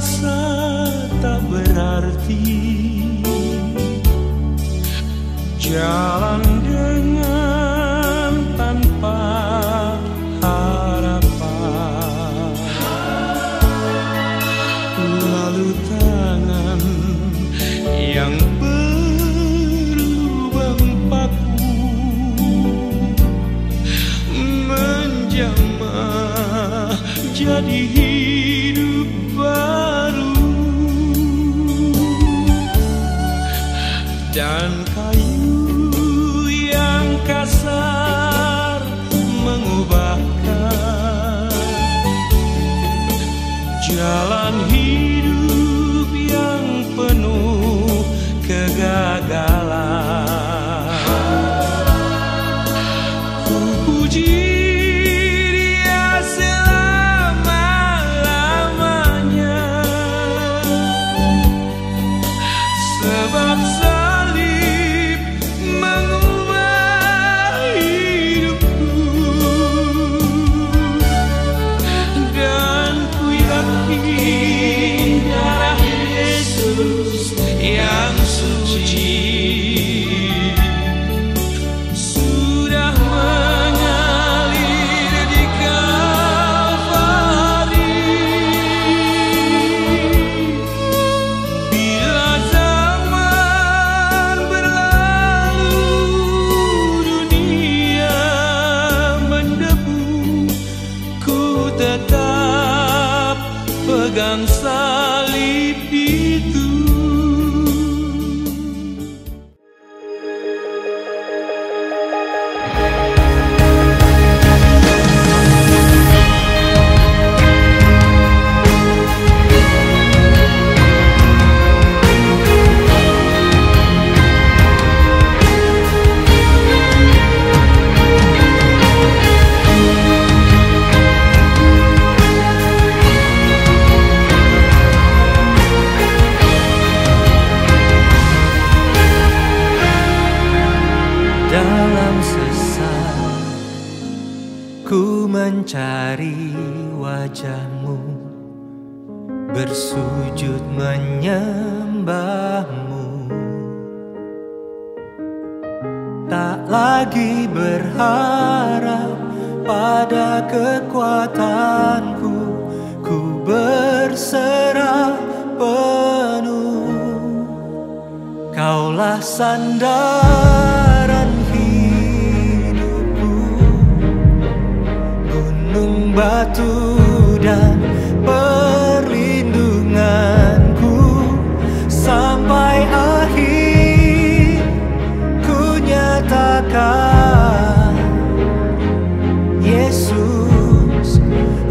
merasa tak berarti, jalan dengan tanpa harapan, lalu tangan yang berlubang paku menjamah jadi hidup baru, dan kayu yang kasar mengubahkan jalan hidup yang penuh kegagalan. Ku puji Dia selama-lamanya, sebab salib mengubah hidupku, dan ku yakin darah Yesus yang suci sudah mengalir di Kalvari. Bila zaman berlalu, dunia mendebu, ku tetap pegang salib itu. Dalam sesat ku mencari wajah-Mu, bersujud menyembah-Mu, tak lagi berharap pada kekuatanku, ku berserah penuh. Kaulah sandaran hidupku, gunung batu dan perlindunganku, sampai akhir ku nyatakan, Yesus,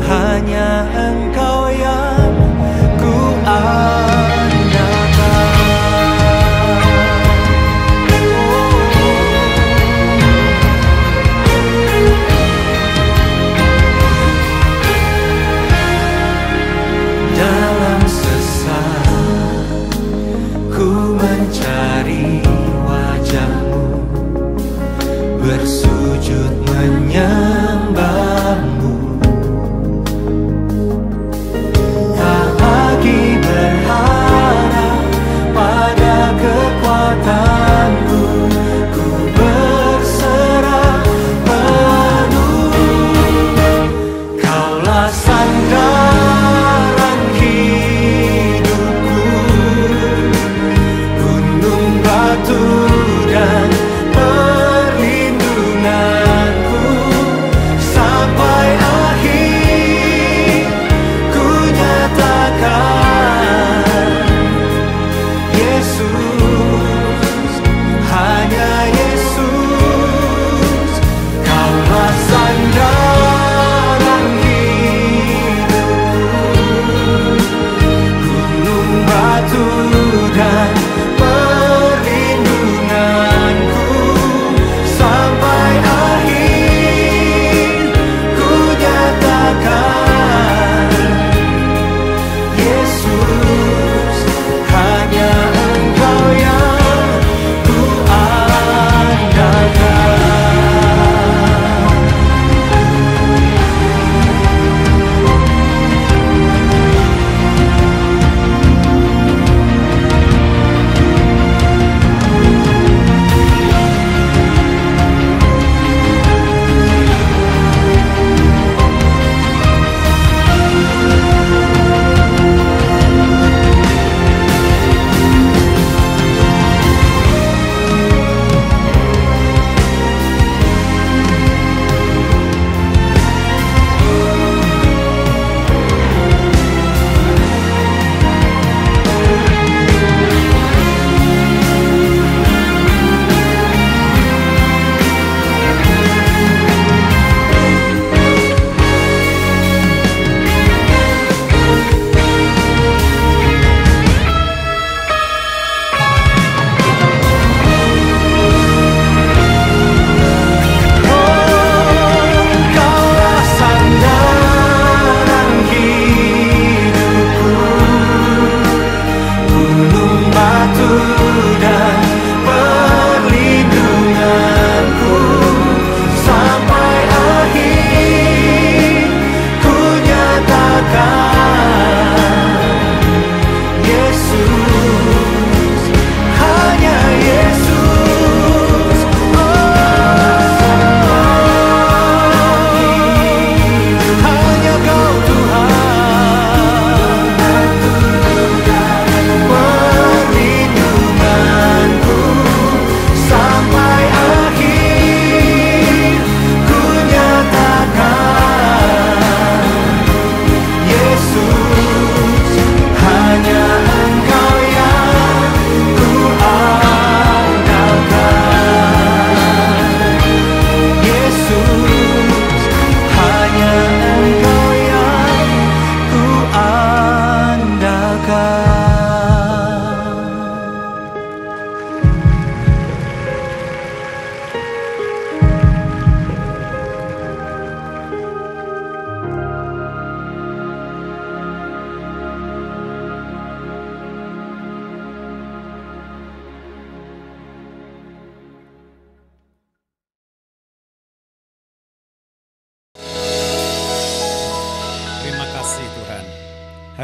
hanya Engkau yang ku bersujud menyembah-Mu, tak lagi berharap pada kekuatanku, ku berserah penuh. Kaulah sandaran hidupku, gunung batu dan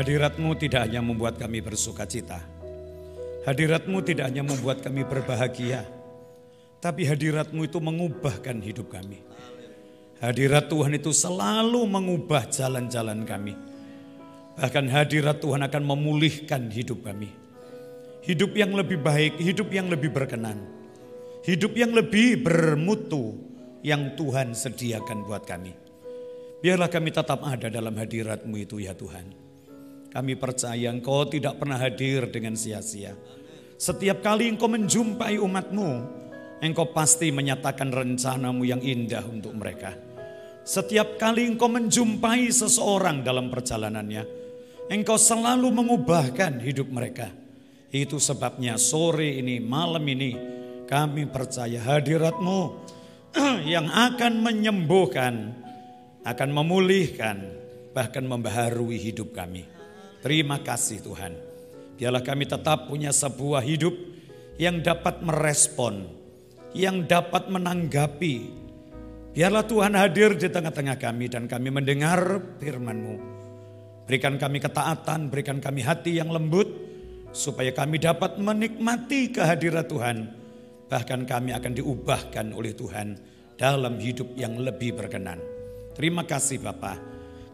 Hadirat-Mu tidak hanya membuat kami bersuka cita. Hadirat-Mu tidak hanya membuat kami berbahagia. Tapi hadirat-Mu itu mengubahkan hidup kami. Hadirat Tuhan itu selalu mengubah jalan-jalan kami. Bahkan hadirat Tuhan akan memulihkan hidup kami. Hidup yang lebih baik, hidup yang lebih berkenan. Hidup yang lebih bermutu yang Tuhan sediakan buat kami. Biarlah kami tetap ada dalam hadirat-Mu itu ya Tuhan. Kami percaya Engkau tidak pernah hadir dengan sia-sia. Setiap kali Engkau menjumpai umat-Mu, Engkau pasti menyatakan rencana-Mu yang indah untuk mereka. Setiap kali Engkau menjumpai seseorang dalam perjalanannya, Engkau selalu mengubahkan hidup mereka. Itu sebabnya sore ini, malam ini, kami percaya hadirat-Mu yang akan menyembuhkan, akan memulihkan, bahkan membaharui hidup kami. Terima kasih Tuhan. Biarlah kami tetap punya sebuah hidup yang dapat merespon, yang dapat menanggapi. Biarlah Tuhan hadir di tengah-tengah kami dan kami mendengar firman-Mu. Berikan kami ketaatan, berikan kami hati yang lembut, supaya kami dapat menikmati kehadiran Tuhan. Bahkan kami akan diubahkan oleh Tuhan dalam hidup yang lebih berkenan. Terima kasih Bapa.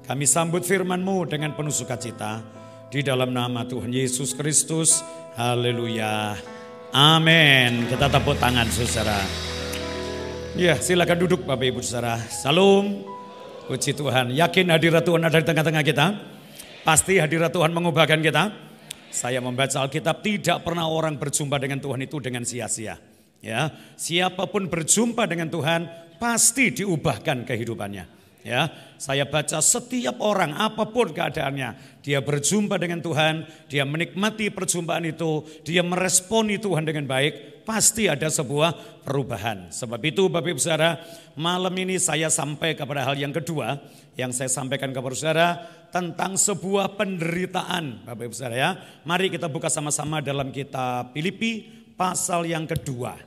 Kami sambut firman-Mu dengan penuh sukacita. Di dalam nama Tuhan Yesus Kristus. Haleluya. Amin. Kita tepuk tangan saudara. Ya, silakan duduk Bapak Ibu saudara. Salam. Puji Tuhan. Yakin hadirat Tuhan ada di tengah-tengah kita? Pasti hadirat Tuhan mengubahkan kita. Saya membaca Alkitab, tidak pernah orang berjumpa dengan Tuhan itu dengan sia-sia. Ya, siapapun berjumpa dengan Tuhan pasti diubahkan kehidupannya. Ya, saya baca setiap orang apapun keadaannya, dia berjumpa dengan Tuhan, dia menikmati perjumpaan itu, dia meresponi Tuhan dengan baik, pasti ada sebuah perubahan. Sebab itu Bapak Ibu Saudara, malam ini saya sampai kepada hal yang kedua yang saya sampaikan kepada saudara tentang sebuah penderitaan. Bapak Ibu Saudara ya, mari kita buka sama-sama dalam kitab Filipi pasal yang kedua,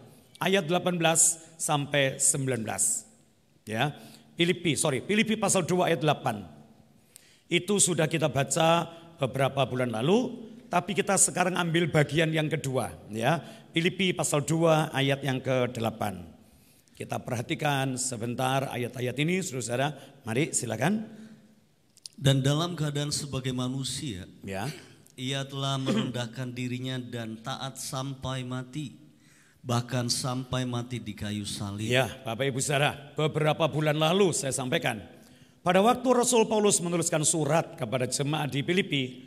ayat 18 sampai 19. Ya. Filipi pasal 2 ayat 8. Itu sudah kita baca beberapa bulan lalu, tapi kita sekarang ambil bagian yang kedua, ya. Filipi pasal 2 ayat yang ke-8. Kita perhatikan sebentar ayat-ayat ini, saudara. Mari silakan. Dan dalam keadaan sebagai manusia, Ya. ia telah merendahkan dirinya dan taat sampai mati. Bahkan sampai mati di kayu salib. Ya, Bapak Ibu Saudara, beberapa bulan lalu saya sampaikan, pada waktu Rasul Paulus menuliskan surat kepada jemaat di Filipi,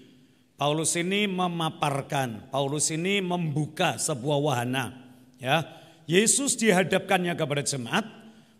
Paulus ini memaparkan, Paulus ini membuka sebuah wahana. Ya, Yesus dihadapkannya kepada jemaat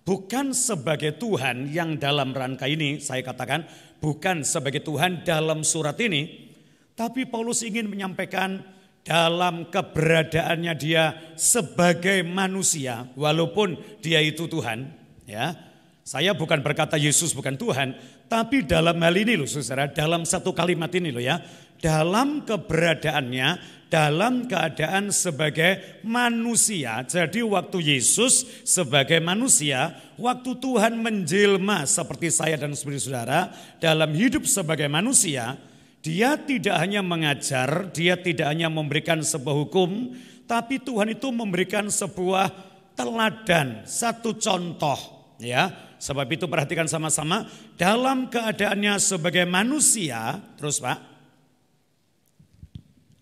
bukan sebagai Tuhan yang dalam rangka ini, saya katakan bukan sebagai Tuhan dalam surat ini, tapi Paulus ingin menyampaikan dalam keberadaannya dia sebagai manusia, walaupun dia itu Tuhan. Ya, saya bukan berkata Yesus bukan Tuhan, tapi dalam hal ini loh saudara, dalam satu kalimat ini loh ya, dalam keberadaannya, dalam keadaan sebagai manusia. Jadi waktu Yesus sebagai manusia, waktu Tuhan menjelma seperti saya dan seperti saudara, dalam hidup sebagai manusia, dia tidak hanya mengajar, dia tidak hanya memberikan sebuah hukum, tapi Tuhan itu memberikan sebuah teladan, satu contoh. Ya, sebab itu perhatikan sama-sama, dalam keadaannya sebagai manusia, terus Pak,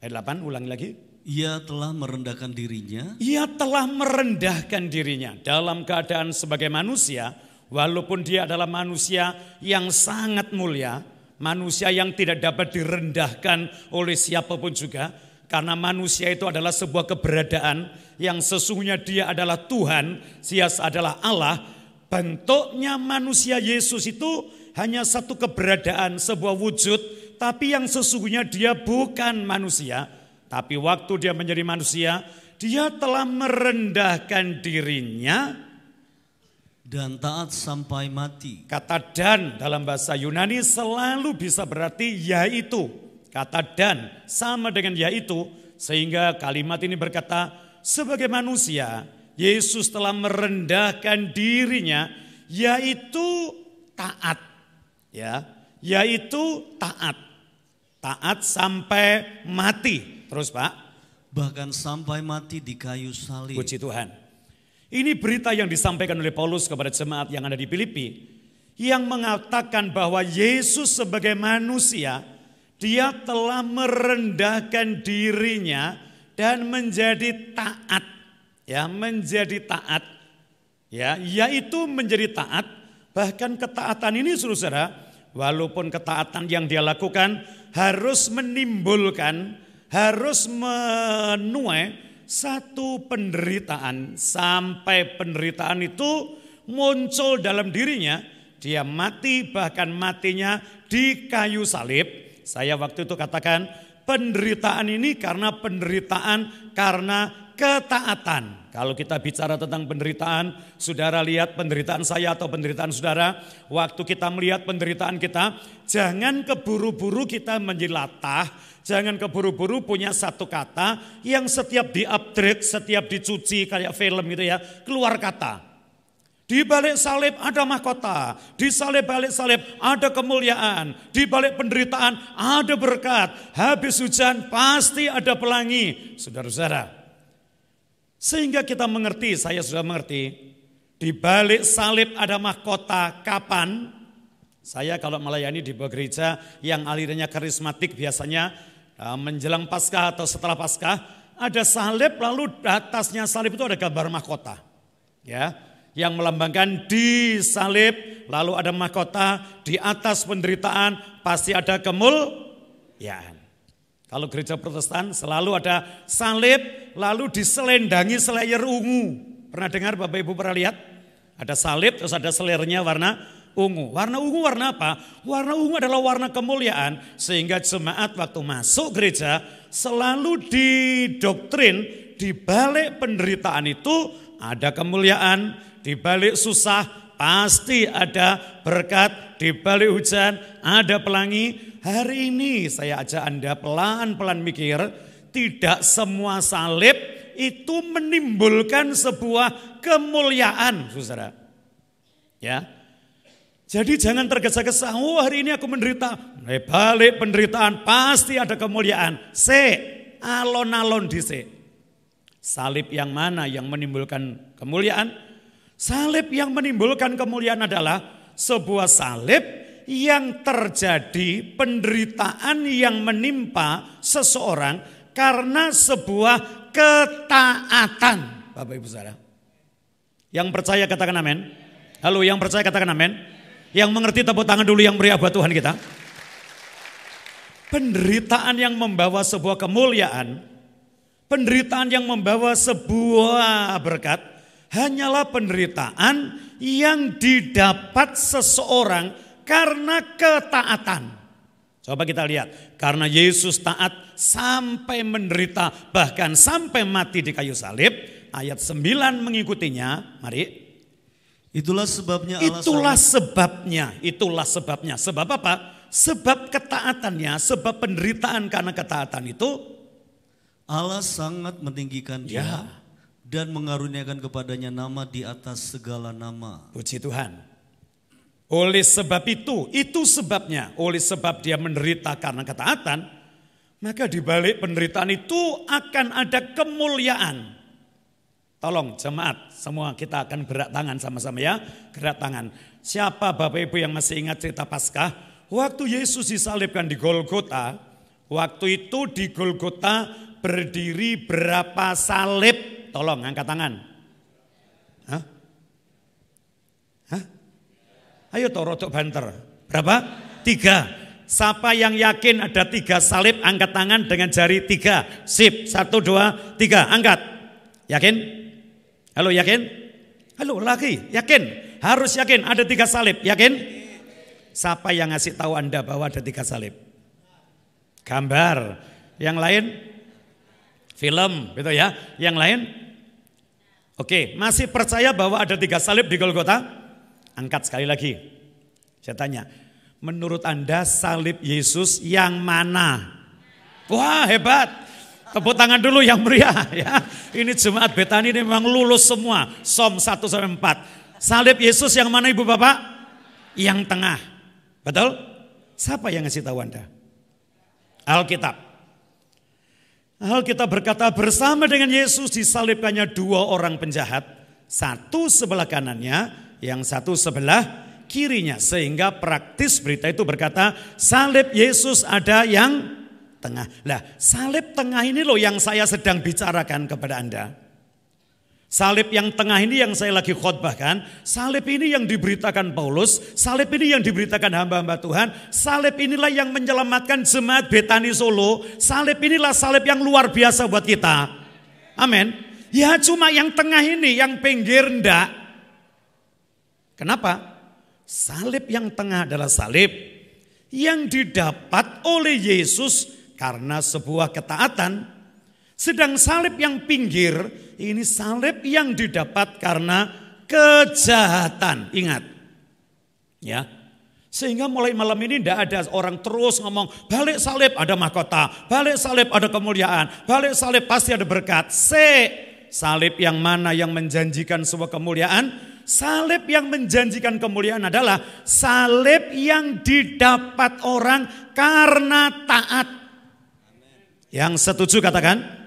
ayat 8 ulangi lagi. Ia telah merendahkan dirinya. Ia telah merendahkan dirinya dalam keadaan sebagai manusia, walaupun dia adalah manusia yang sangat mulia. Manusia yang tidak dapat direndahkan oleh siapapun juga. Karena manusia itu adalah sebuah keberadaan yang sesungguhnya dia adalah Tuhan, dia adalah Allah. Bentuknya manusia Yesus itu hanya satu keberadaan, sebuah wujud. Tapi yang sesungguhnya dia bukan manusia. Tapi waktu dia menjadi manusia, dia telah merendahkan dirinya dan taat sampai mati. Kata dan dalam bahasa Yunani selalu bisa berarti yaitu. Kata dan sama dengan yaitu, sehingga kalimat ini berkata sebagai manusia Yesus telah merendahkan dirinya, yaitu taat. Ya, yaitu taat. taat sampai mati. Terus Pak. Bahkan sampai mati di kayu salib. Puji Tuhan. Ini berita yang disampaikan oleh Paulus kepada jemaat yang ada di Filipi. Yang mengatakan bahwa Yesus sebagai manusia, dia telah merendahkan dirinya dan menjadi taat. Ya, menjadi taat. Ya, yaitu menjadi taat. Bahkan ketaatan ini saudara, walaupun ketaatan yang dia lakukan harus menimbulkan, harus menuai satu penderitaan, sampai penderitaan itu muncul dalam dirinya, dia mati, bahkan matinya di kayu salib. Saya waktu itu katakan penderitaan ini karena penderitaan karena ketaatan. Kalau kita bicara tentang penderitaan, saudara lihat penderitaan saya atau penderitaan saudara, waktu kita melihat penderitaan kita, jangan keburu-buru kita menjelatah, jangan keburu-buru punya satu kata yang setiap di-upgrade, setiap dicuci kayak film gitu ya, keluar kata. Di balik salib ada mahkota, di balik salib ada kemuliaan, di balik penderitaan ada berkat, habis hujan pasti ada pelangi, saudara-saudara. Sehingga kita mengerti, saya sudah mengerti, di balik salib ada mahkota kapan? Saya kalau melayani di sebuah gereja yang alirannya karismatik biasanya menjelang Paskah atau setelah Paskah ada salib, lalu atasnya salib itu ada gambar mahkota. Ya, yang melambangkan di salib, lalu ada mahkota, di atas penderitaan pasti ada kemuliaan. Kalau gereja Protestan selalu ada salib, lalu diselendangi selayar ungu. Pernah dengar Bapak Ibu pernah lihat? Ada salib, terus ada selayarnya warna ungu. Warna ungu warna apa? Warna ungu adalah warna kemuliaan. Sehingga jemaat waktu masuk gereja selalu didoktrin di balik penderitaan itu ada kemuliaan, di balik susah pasti ada berkat, di balik hujan ada pelangi. Hari ini saya ajak Anda pelan-pelan mikir, tidak semua salib itu menimbulkan sebuah kemuliaan, saudara. Ya, jadi jangan tergesa-gesa. Oh, hari ini aku menderita. Di balik penderitaan pasti ada kemuliaan. Alon-alon dhisik. Salib yang mana yang menimbulkan kemuliaan? Salib yang menimbulkan kemuliaan adalah sebuah salib yang terjadi, penderitaan yang menimpa seseorang karena sebuah ketaatan. Bapak Ibu Saudara, yang percaya katakan amin. Halo, yang percaya katakan amin. Yang mengerti tepuk tangan dulu yang meriah buat Tuhan kita. Penderitaan yang membawa sebuah kemuliaan, penderitaan yang membawa sebuah berkat, hanyalah penderitaan yang didapat seseorang karena ketaatan. Coba kita lihat, karena Yesus taat sampai menderita, bahkan sampai mati di kayu salib. Ayat 9 mengikutinya, mari. Itulah sebabnya Itulah sebabnya. Sebab apa? Sebab ketaatannya, sebab penderitaan karena ketaatan itu Allah sangat mentinggikan dia. Ya. Dan mengaruniakan kepadanya nama di atas segala nama. Puji Tuhan. Oleh sebab itu sebabnya, oleh sebab dia menderita karena ketaatan, maka di balik penderitaan itu akan ada kemuliaan. Tolong jemaat, semua kita akan gerak tangan sama-sama ya, gerak tangan. Siapa Bapak Ibu yang masih ingat cerita Paskah? Waktu Yesus disalibkan di Golgota, waktu itu di Golgota berdiri berapa salib? Tolong angkat tangan. Hah? Ayo rodok banter. Berapa? 3. Siapa yang yakin ada 3 salib, angkat tangan dengan jari 3. Sip, 1, 2, 3, angkat. Yakin? Halo, yakin? Halo, lagi, yakin? Harus yakin ada 3 salib, yakin? Siapa yang ngasih tahu Anda bahwa ada 3 salib? Gambar. Yang lain? Film, gitu ya. Yang lain? Oke, masih percaya bahwa ada 3 salib di Golgota? Angkat sekali lagi. Saya tanya, menurut Anda salib Yesus yang mana? Wah, hebat. Tepuk tangan dulu yang meriah ya. Ini jemaat Betani ini memang lulus semua. Psalm 1-4. Salib Yesus yang mana Ibu Bapak? Yang tengah. Betul? Siapa yang ngasih tahu Anda? Alkitab. Alkitab berkata bersama dengan Yesus disalibkannya dua orang penjahat. Satu sebelah kanannya, yang satu sebelah kirinya. Sehingga praktis berita itu berkata salib Yesus ada yang tengah. Lah, salib tengah ini loh yang saya sedang bicarakan kepada Anda. Salib yang tengah ini yang saya lagi khotbahkan, salib ini yang diberitakan Paulus, salib ini yang diberitakan hamba-hamba Tuhan, salib inilah yang menyelamatkan jemaat Betani Solo, salib inilah salib yang luar biasa buat kita. Amin. Ya cuma yang tengah ini, yang pinggir enggak. Kenapa? Salib yang tengah adalah salib yang didapat oleh Yesus karena sebuah ketaatan. Sedang salib yang pinggir ini salib yang didapat karena kejahatan. Ingat. Ya. Sehingga mulai malam ini tidak ada orang terus ngomong balik salib ada mahkota, balik salib ada kemuliaan, balik salib pasti ada berkat. Salib yang mana yang menjanjikan sebuah kemuliaan? Salib yang menjanjikan kemuliaan adalah salib yang didapat orang karena taat. Yang setuju katakan?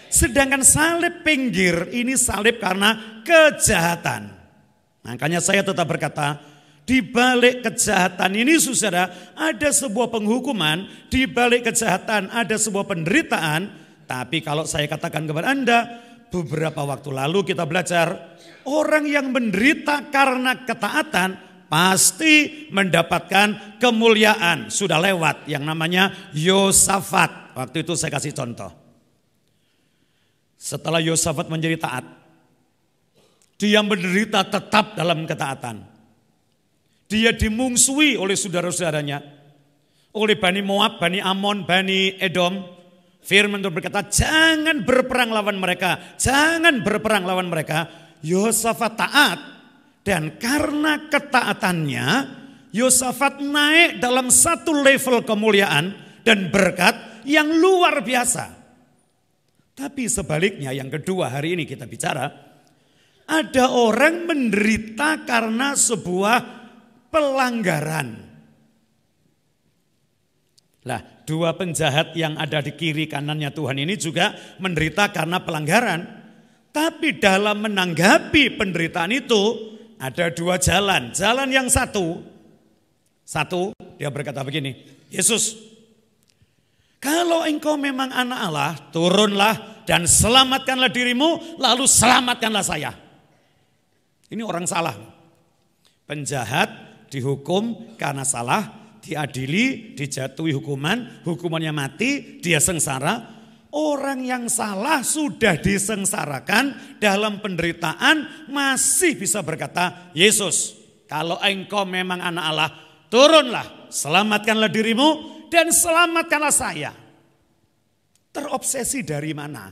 Sedangkan salib pinggir ini salib karena kejahatan. Makanya saya tetap berkata, di balik kejahatan ini saudara ada sebuah penghukuman, di balik kejahatan ada sebuah penderitaan. Tapi kalau saya katakan kepada Anda, beberapa waktu lalu kita belajar, orang yang menderita karena ketaatan pasti mendapatkan kemuliaan. Sudah lewat yang namanya Yosafat. Waktu itu saya kasih contoh. Setelah Yosafat menjadi taat, dia menderita tetap dalam ketaatan. Dia dimungsui oleh saudara-saudaranya, oleh Bani Moab, Bani Amon, Bani Edom. Firman Tuhan berkata, jangan berperang lawan mereka, jangan berperang lawan mereka. Yosafat taat, dan karena ketaatannya, Yosafat naik dalam satu level kemuliaan dan berkat yang luar biasa. Tapi sebaliknya yang kedua hari ini kita bicara, ada orang menderita karena sebuah pelanggaran. Lah, dua penjahat yang ada di kiri kanannya Tuhan ini juga menderita karena pelanggaran. Tapi dalam menanggapi penderitaan itu ada dua jalan. Jalan yang satu dia berkata begini, Yesus, kalau engkau memang anak Allah, turunlah dan selamatkanlah dirimu, lalu selamatkanlah saya. Ini orang salah. Penjahat dihukum karena salah, diadili, dijatuhi hukumannya mati, dia sengsara. Orang yang salah sudah disengsarakan dalam penderitaan masih bisa berkata, Yesus, kalau engkau memang anak Allah, turunlah, selamatkanlah dirimu, dan selamatkanlah saya. Terobsesi dari mana?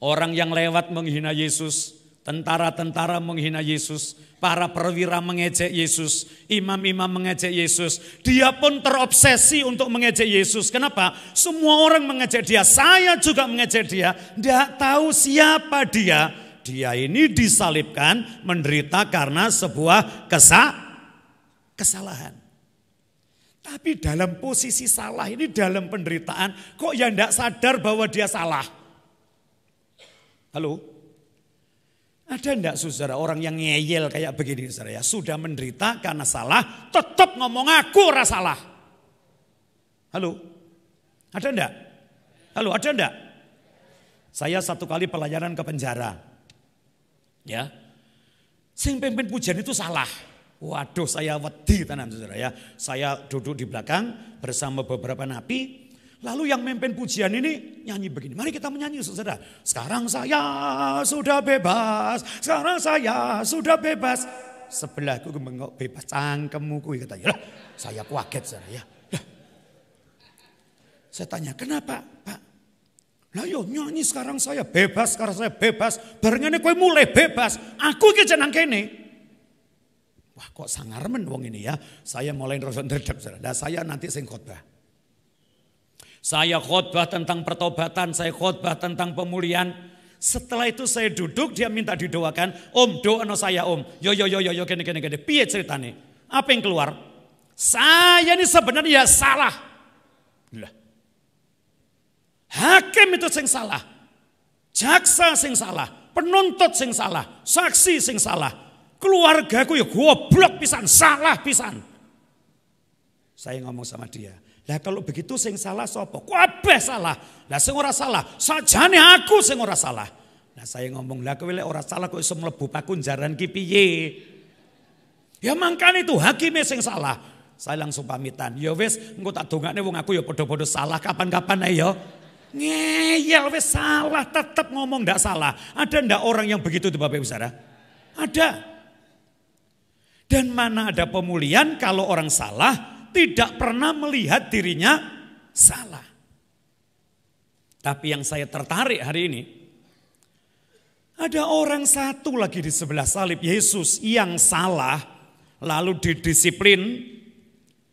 Orang yang lewat menghina Yesus, tentara-tentara menghina Yesus, para perwira mengejek Yesus, imam-imam mengejek Yesus. Dia pun terobsesi untuk mengejek Yesus. Kenapa? Semua orang mengejek dia, saya juga mengejek dia. Tidak tahu siapa dia. Dia ini disalibkan, menderita karena sebuah kesalahan. Tapi dalam posisi salah ini, dalam penderitaan, kok ya tidak sadar bahwa dia salah? Halo? Ada enggak saudara orang yang ngeyel kayak begini saudara ya? Sudah menderita karena salah, tetap ngomong aku ora salah. Halo? Ada enggak? Halo, ada enggak? Saya satu kali pelayanan ke penjara. Ya. Sing pimpin pujian itu salah. Waduh, saya wedi tenan saudara ya. Saya duduk di belakang bersama beberapa napi. Lalu yang memimpin pujian ini nyanyi begini. Mari kita menyanyi saudara. Sekarang saya sudah bebas. Sekarang saya sudah bebas. Sebelahku bengok bebas. Cangkemmu kui katanya. Saya kaget saudara ya. Saya tanya kenapa Pak? Lah yo nyanyi sekarang saya bebas. Sekarang saya bebas. Barengannya kowe mulai bebas. Aku iki jeneng kene. Wah kok sangarmen wong ini ya. Saya mulai nredep saudara. Nah, saya nanti sing khotbah. Saya khotbah tentang pertobatan, saya khotbah tentang pemulihan. Setelah itu saya duduk, dia minta didoakan. Om, doa saya om. Yo, gini. Piye ceritane? Apa yang keluar? Saya ini sebenarnya salah. Lah. Hakim itu sing salah. Jaksa sing salah, penuntut sing salah, saksi sing salah. Keluargaku ya goblok pisan, salah pisan. Saya ngomong sama dia, lah kalau begitu sing salah sapa? Kabeh salah. Lah sing ora salah, sajane aku sing ora salah. Nah saya ngomong, lah kowe lek ora salah kok iso mlebu pakunjaran ki piye? Ya mangkane itu hakime sing salah. Saya langsung pamitan. Ya wis, engko tak dongakne wong aku ya padha-padha salah kapan-kapan ae ya. Ngeyel wis salah, tetap ngomong ndak salah. Ada ndak orang yang begitu tuh Bapak Ibu Saudara? Ada. Dan mana ada pemulihan kalau orang salah tidak pernah melihat dirinya salah. Tapi yang saya tertarik hari ini, ada orang satu lagi di sebelah salib Yesus yang salah lalu didisiplin,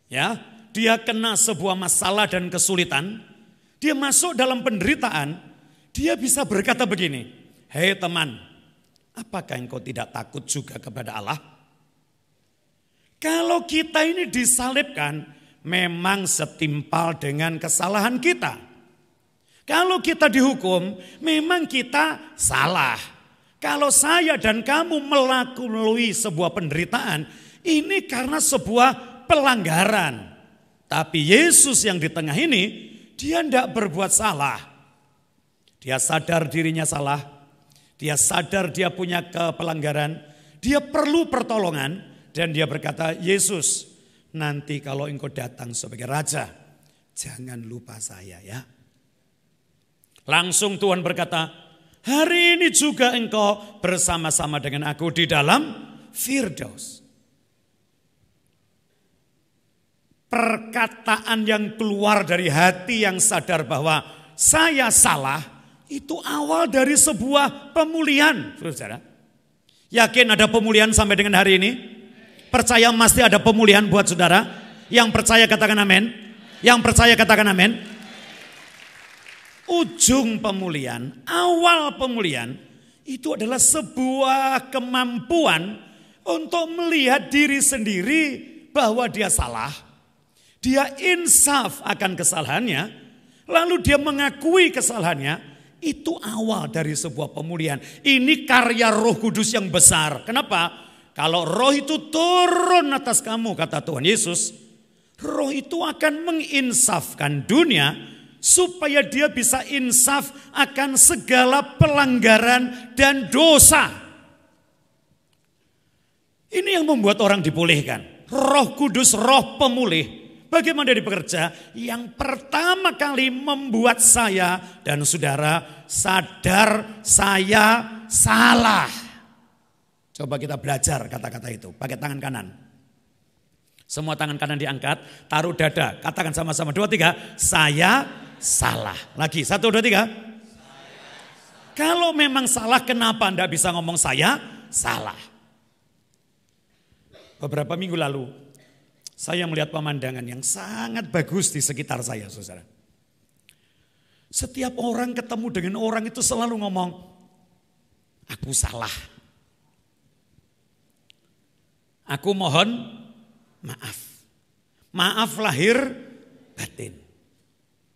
ya, dia kena sebuah masalah dan kesulitan. Dia masuk dalam penderitaan, dia bisa berkata begini, hei teman, apakah engkau tidak takut juga kepada Allah? Kalau kita ini disalibkan, memang setimpal dengan kesalahan kita. Kalau kita dihukum, memang kita salah. Kalau saya dan kamu melalui sebuah penderitaan, ini karena sebuah pelanggaran. Tapi Yesus yang di tengah ini, dia tidak berbuat salah. Dia sadar dirinya salah. Dia sadar dia punya pelanggaran. Dia perlu pertolongan. Dan dia berkata, Yesus, nanti kalau engkau datang sebagai raja, jangan lupa saya ya. Langsung Tuhan berkata, hari ini juga engkau bersama-sama dengan aku di dalam Firdaus. Perkataan yang keluar dari hati yang sadar bahwa saya salah, itu awal dari sebuah pemulihan. Saudara, yakin ada pemulihan sampai dengan hari ini? Percaya pasti ada pemulihan buat saudara? Yang percaya katakan amin. Yang percaya katakan amin. Ujung pemulihan, awal pemulihan itu adalah sebuah kemampuan untuk melihat diri sendiri bahwa dia salah. Dia insaf akan kesalahannya, lalu dia mengakui kesalahannya, itu awal dari sebuah pemulihan. Ini karya Roh Kudus yang besar. Kenapa? Kalau roh itu turun atas kamu, kata Tuhan Yesus, roh itu akan menginsafkan dunia, supaya dia bisa insaf akan segala pelanggaran dan dosa. Ini yang membuat orang dipulihkan. Roh Kudus, roh pemulih. Bagaimana dia bekerja? Yang pertama kali membuat saya dan saudara sadar saya salah. Coba kita belajar kata-kata itu. Pakai tangan kanan. Semua tangan kanan diangkat. Taruh dada. Katakan sama-sama. 2, 3. Saya salah. Lagi. 1, 2, 3. Kalau memang salah, kenapa Anda bisa ngomong saya salah? Beberapa minggu lalu, saya melihat pemandangan yang sangat bagus di sekitar saya, saudara. Setiap orang ketemu dengan orang itu selalu ngomong, aku salah. Aku mohon maaf. Maaf lahir batin.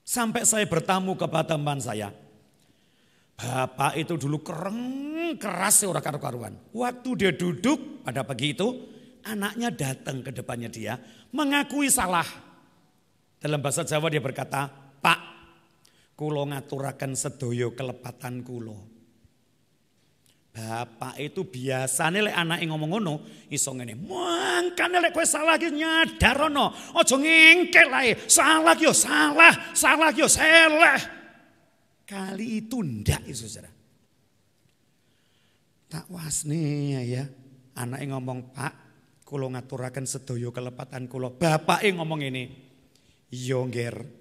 Sampai saya bertamu kepada teman saya. Bapak itu dulu keras orang karu-karuan. Waktu dia duduk pada pagi itu, anaknya datang ke depannya dia, mengakui salah. Dalam bahasa Jawa dia berkata, Pak, kulo ngaturaken sedaya kelepatan kulo. Bapak itu biasanya lek anake ngomong ngono, iso ngene, mangkane lek kowe salah iki nyadarono, aja ngengkel ae. Salah yo salah, salah yo salah. Kali itu ndak iso, Saudara. Tak wasne ya, anake ngomong, Pak, kula ngaturaken sedaya kelepatan kula. Bapake ngomong ini, iya ngger.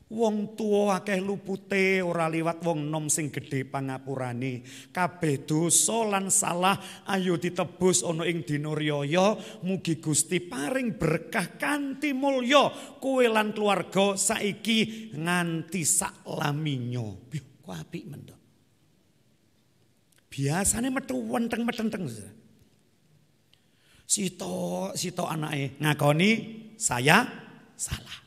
Wong tuwa akeh lupute ora liwat wong nom sing gedhe pangapurane. Kabeh dosa lan salah ayo ditebus ana ing dina riyaya. Mugi Gusti paring berkah kanthi mulya kowe lan keluarga saiki nganti saklaminyo. Kok apik men to. Biasane metu wenteng-metenteng. Sito anake ngakoni saya salah.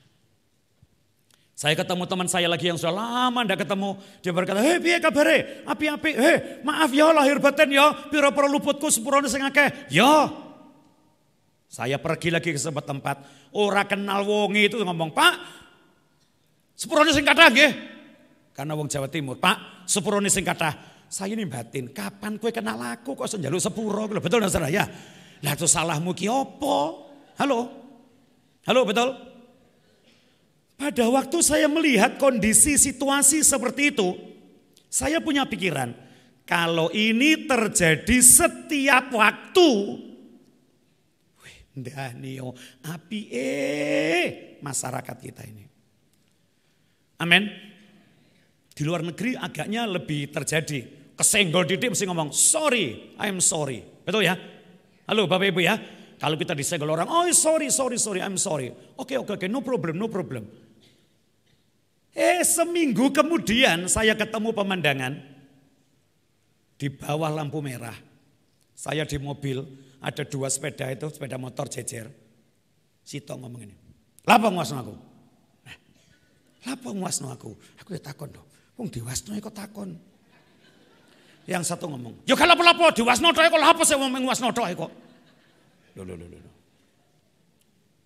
Saya ketemu teman saya lagi yang sudah lama ndak ketemu. Dia berkata, "Hei, piye kabare? Api-api. Hei, maaf ya lahir batin ya. Pira-pira luputku sepurone sing akeh." Ya. Saya pergi lagi ke sebuah tempat. Ora kenal wonge itu ngomong, "Pak, sepurone sing kathah nggih." Karena wong Jawa Timur, "Pak, sepurone sing kathah." Saya ini batin, "Kapan kowe kenal aku kok iso njaluk sepuro?" Betul ndak saudara ya? Lah itu salahmu ki opo? Halo? Halo, betul? Pada waktu saya melihat kondisi situasi seperti itu, saya punya pikiran, kalau ini terjadi setiap waktu, ndah nio api masyarakat kita ini. Amin. Di luar negeri agaknya lebih terjadi. Kesenggol didik mesti ngomong, "Sorry, I'm sorry." Betul ya? Halo Bapak Ibu ya. Kalau kita disenggol orang, "Oh sorry, I'm sorry." Oke, no problem. Seminggu kemudian saya ketemu pemandangan di bawah lampu merah. Saya di mobil, ada 2 sepeda itu, sepeda motor jejer. Sito ngomong ini, "Lapa nguasno aku?" "Lapa nguasno aku?" Aku ya takon dong, wong diwasno kok takon. Yang satu ngomong, "Ya kalau lapo diwasno tok kok lapo sih wong nguasno tok kok." Loh.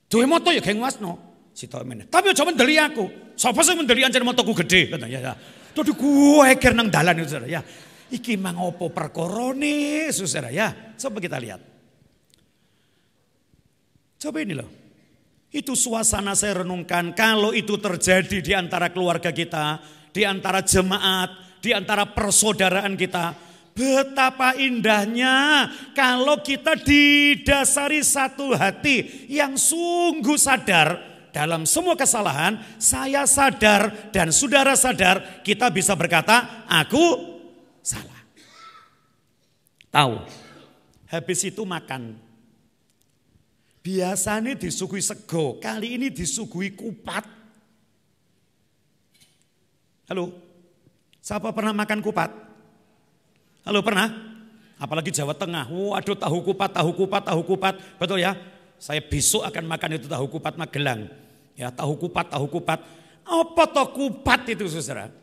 Duwe moto ya geng nguasno. Sito meneh. "Tapi aja mendeli aku. Sapa sing mendeli ancen motoku gede?" katanya ya. Tuh gue eger nang dalan itu saudara ya. Iki mang opo perkorone saudara ya. Coba kita lihat. Coba ini loh. Itu suasana saya renungkan kalau itu terjadi di antara keluarga kita, di antara jemaat, di antara persaudaraan kita. Betapa indahnya kalau kita didasari satu hati yang sungguh sadar. Dalam semua kesalahan, saya sadar dan saudara sadar, kita bisa berkata, "Aku salah." Tahu, habis itu makan. Biasanya disuguhi sego, kali ini disuguhi kupat. Halo, siapa pernah makan kupat? Halo, pernah? Apalagi Jawa Tengah, waduh tahu kupat, betul ya? Saya besok akan makan itu tahu kupat Magelang. Ya, tahu kupat. Apa toh kupat itu saudara?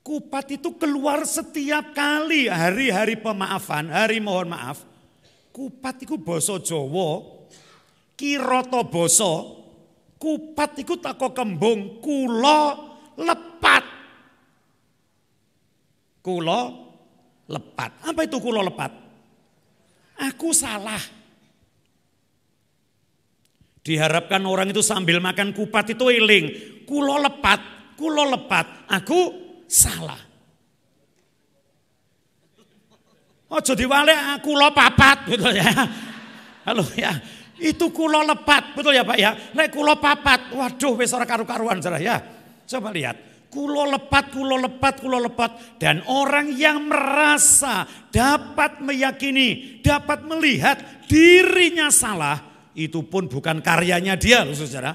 Kupat itu keluar setiap kali hari-hari pemaafan, hari mohon maaf. Kupat itu basa Jawa, kirata basa. Kupat itu tako kembung, kula lepat. Kula lepat. Apa itu kula lepat? Aku salah. Diharapkan orang itu sambil makan kupat itu eling. Kulo lepat, aku salah. Ojo diwalek kulo papat, betul ya. Halo ya, itu kulo lepat, betul ya Pak ya. Nek kulo papat, waduh wis ora karu-karuan saudara ya. Coba lihat, kulo lepat. Dan orang yang merasa dapat meyakini, dapat melihat dirinya salah, itu pun bukan karyanya dia loh saudara.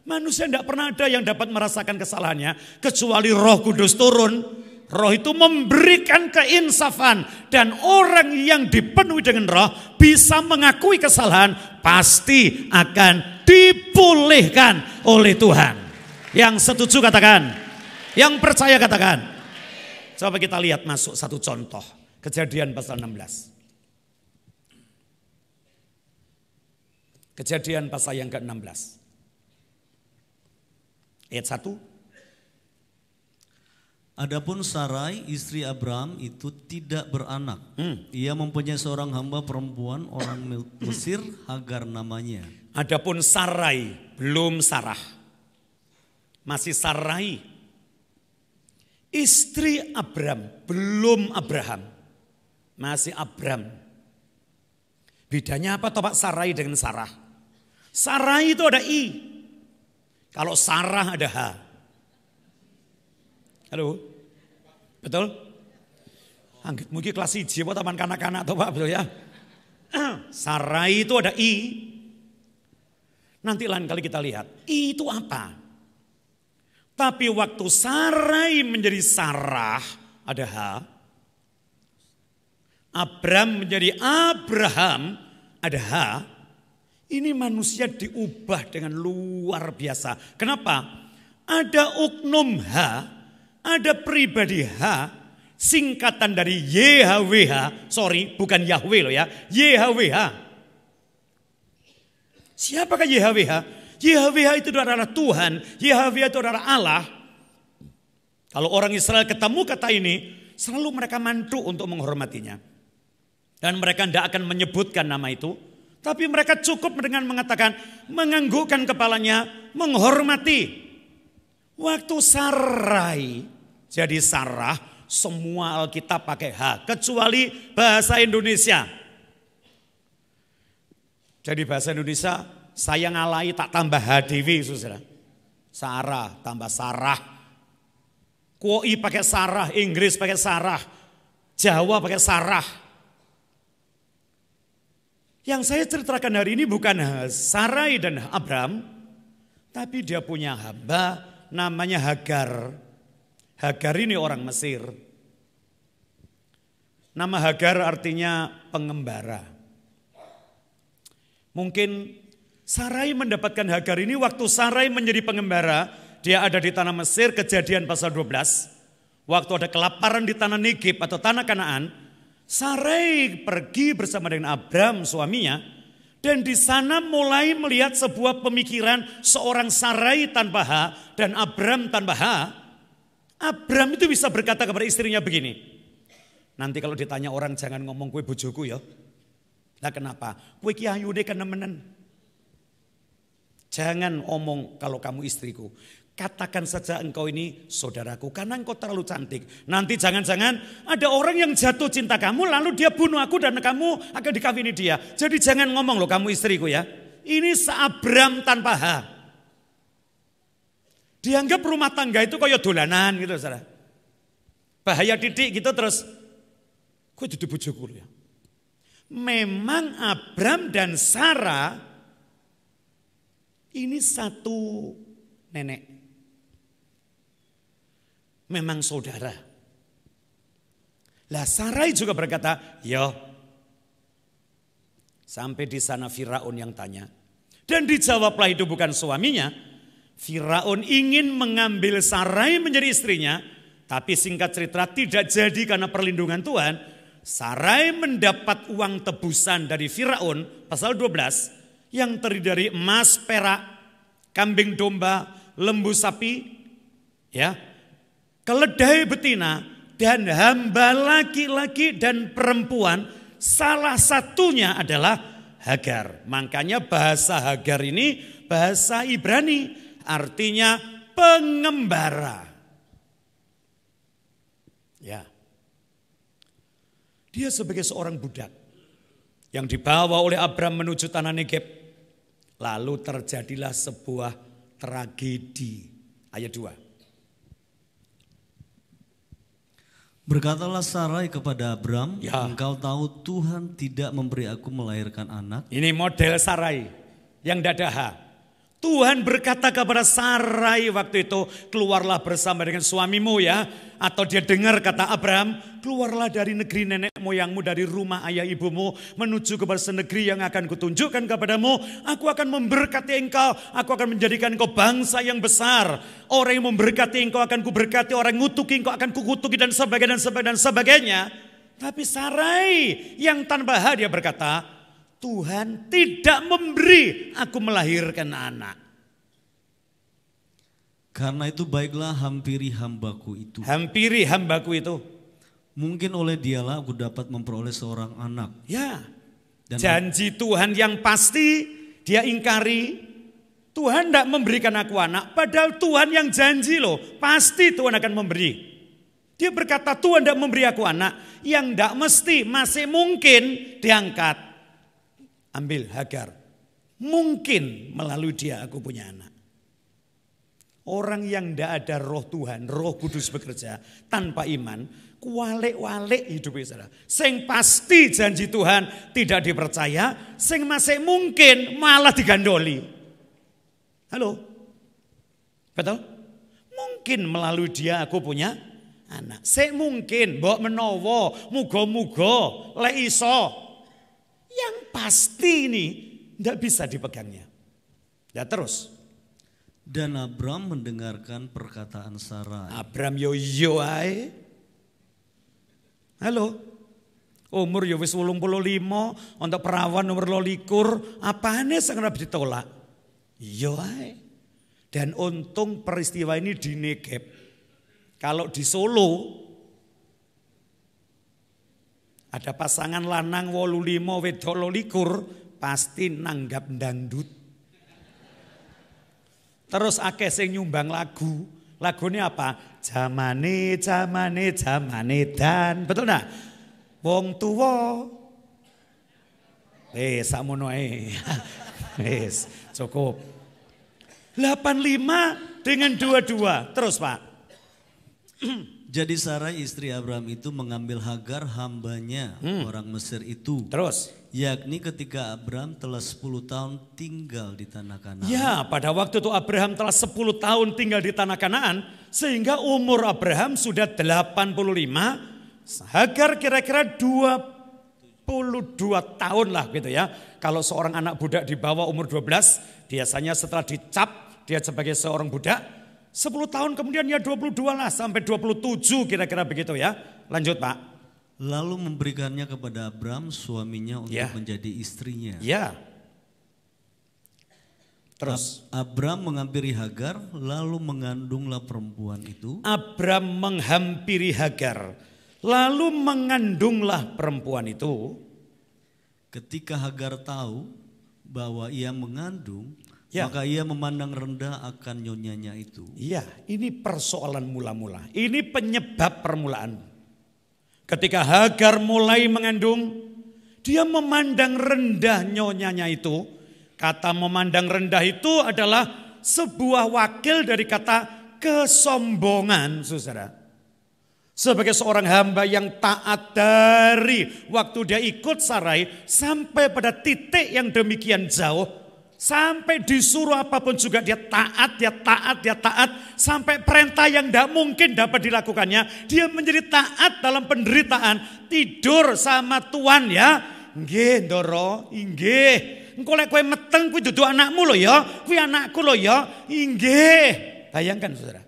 Manusia tidak pernah ada yang dapat merasakan kesalahannya kecuali Roh Kudus turun. Roh itu memberikan keinsafan dan orang yang dipenuhi dengan Roh bisa mengakui kesalahan pasti akan dipulihkan oleh Tuhan. Yang setuju katakan, yang percaya katakan. Coba kita lihat masuk satu contoh, Kejadian pasal 16. Kejadian pasal yang ke-16. Ayat 1. Adapun Sarai istri Abraham itu tidak beranak. Ia mempunyai seorang hamba perempuan orang Mesir, Hagar namanya. Adapun Sarai, belum Sarah. Masih Sarai. Istri Abraham, belum Abraham. Masih Abraham. Bedanya apa toh Pak Sarai dengan Sarah? Sarai itu ada I. Kalau Sarah ada H. Halo? Betul? Anggit mungkin kelas 1 apa taman kanak-kanak atau Pak, betul ya? Sarai itu ada I. Nanti lain kali kita lihat. I itu apa? Tapi waktu Sarai menjadi Sarah ada H. Abram menjadi Abraham ada H. Ini manusia diubah dengan luar biasa. Kenapa? ada oknum H, ada pribadi H, singkatan dari YHWH, sorry bukan Yahweh loh ya, YHWH. Siapakah YHWH? YHWH itu adalah Tuhan, YHWH itu adalah Allah. Kalau orang Israel ketemu kata ini, selalu mereka mantu untuk menghormatinya. Dan mereka tidak akan menyebutkan nama itu, tapi mereka cukup dengan mengatakan, menganggukkan kepalanya, menghormati. Waktu Sarai jadi Sarah, semua Alkitab pakai H, kecuali bahasa Indonesia. Jadi bahasa Indonesia, saya ngalahi tak tambah HDW, saudara. Sarah tambah Sarah. Koi pakai Sarah, Inggris pakai Sarah, Jawa pakai Sarah. Yang saya ceritakan hari ini bukan Sarai dan Abram, tapi dia punya hamba namanya Hagar. Hagar ini orang Mesir. Nama Hagar artinya pengembara. Mungkin Sarai mendapatkan Hagar ini waktu Sarai menjadi pengembara. Dia ada di tanah Mesir, Kejadian pasal 12. Waktu ada kelaparan di tanah Negeb atau tanah Kanaan, Sarai pergi bersama dengan Abram suaminya. Dan di sana mulai melihat sebuah pemikiran seorang Sarai tanpa H dan Abram tanpa H. Abram itu bisa berkata kepada istrinya begini. Nanti kalau ditanya orang jangan ngomong kue bojoku ya. Nah kenapa? Kue ki ayune kenemenen. Jangan omong kalau kamu istriku. Katakan saja engkau ini saudaraku karena engkau terlalu cantik. Nanti jangan-jangan ada orang yang jatuh cinta kamu lalu dia bunuh aku dan kamu akan dikawini dia. Jadi jangan ngomong loh kamu istriku ya. Ini seabram tanpa H. Dianggap rumah tangga itu kayak dolanan gitu saudara. Bahaya titik gitu terus. Kok jadi bojoku ya. Memang Abram dan Sarah ini satu nenek. Memang saudara. Lah Sarai juga berkata, "Ya." Sampai di sana Firaun yang tanya. Dan dijawablah itu bukan suaminya. Firaun ingin mengambil Sarai menjadi istrinya, tapi singkat cerita tidak jadi karena perlindungan Tuhan. Sarai mendapat uang tebusan dari Firaun pasal 12 yang terdiri dari emas, perak, kambing domba, lembu sapi, ya, keledai betina dan hamba laki-laki dan perempuan, salah satunya adalah Hagar. Makanya bahasa Hagar ini bahasa Ibrani, artinya pengembara. Ya. Dia sebagai seorang budak yang dibawa oleh Abram menuju tanah Negeb. Lalu terjadilah sebuah tragedi. Ayat 2. Berkatalah Sarai kepada Abram, ya. Engkau tahu Tuhan tidak memberi aku melahirkan anak. Ini model Sarai yang dadaha. Tuhan berkata kepada Sarai waktu itu, keluarlah bersama dengan suamimu ya. Atau dia dengar kata Abram, keluarlah dari negeri nenek moyangmu, dari rumah ayah ibumu, menuju kepada negeri yang akan kutunjukkan kepadamu. Aku akan memberkati engkau, aku akan menjadikan engkau bangsa yang besar. Orang yang memberkati engkau akan kuberkati, orang yang ngutuki engkau akan kukutuki dan sebagainya dan sebagainya dan sebagainya. Tapi Sarai yang tanpa H dia berkata, Tuhan tidak memberi aku melahirkan anak. Karena itu baiklah hampiri hambaku itu. Hampiri hambaku itu. Mungkin oleh dialah aku dapat memperoleh seorang anak. Ya. Dan janji Tuhan yang pasti dia ingkari. Tuhan tidak memberikan aku anak. Padahal Tuhan yang janji loh. Pasti Tuhan akan memberi. Dia berkata Tuhan tidak memberi aku anak. Yang tidak mesti masih mungkin diangkat. Ambil Hagar. Mungkin melalui dia aku punya anak. Orang yang tidak ada roh Tuhan, roh kudus bekerja tanpa iman, kualik-walik hidupnya saudara. Sing pasti janji Tuhan tidak dipercaya, sing masih mungkin malah digandoli. Halo? Betul? Mungkin melalui dia aku punya anak. Sing mungkin, mbok menowo, mugo-mugo, lek iso. Yang pasti ini tidak bisa dipegangnya. Ya terus. Dan Abram mendengarkan perkataan Sarai. Abram yo ae. Halo. Umur yo wis 85, untuk perawan umur 28, apane sing ora ditolak? Yo ae. Dan untung peristiwa ini di Negeb. Kalau di Solo ada pasangan lanang 85 wedok 28 pasti nanggap dangdut. Terus akeh sing nyumbang lagu. Lagunya apa? Jamane dan. Betul enggak? Wong tuwa. Sakmono ae. Wis, cukup. 85 dengan 22. Terus, Pak. Jadi Sarai istri Abram itu mengambil Hagar hambanya orang Mesir itu. Terus? Yakni ketika Abram telah 10 tahun tinggal di tanah Kanaan. Ya, pada waktu itu Abraham telah 10 tahun tinggal di tanah Kanaan. Sehingga umur Abraham sudah 85. Hagar kira-kira 22 tahun lah gitu ya. Kalau seorang anak budak di bawah umur 12, biasanya setelah dicap dia sebagai seorang budak. 10 tahun kemudian ya 22 lah sampai 27 kira-kira begitu ya. Lanjut Pak. Lalu memberikannya kepada Abram suaminya untuk menjadi istrinya. Ya. Terus Abram menghampiri Hagar lalu mengandunglah perempuan itu. Abram menghampiri Hagar lalu mengandunglah perempuan itu. Ketika Hagar tahu bahwa ia mengandung, maka ia memandang rendah akan nyonyanya itu. Iya, ini persoalan mula-mula. Ini penyebab permulaan. Ketika Hagar mulai mengandung, dia memandang rendah nyonyanya itu. Kata memandang rendah itu adalah sebuah wakil dari kata kesombongan, saudara. Sebagai seorang hamba yang taat dari waktu dia ikut Sarai sampai pada titik yang demikian jauh. Sampai disuruh apapun juga dia taat. Sampai perintah yang tidak mungkin dapat dilakukannya. Dia menjadi taat dalam penderitaan. Tidur sama Tuhan ya. Nggih ndoro, inggih. Engko lek kowe meteng kuwi dudu anakmu lho ya. Kuwi anakku lho ya. Inggih. Bayangkan saudara.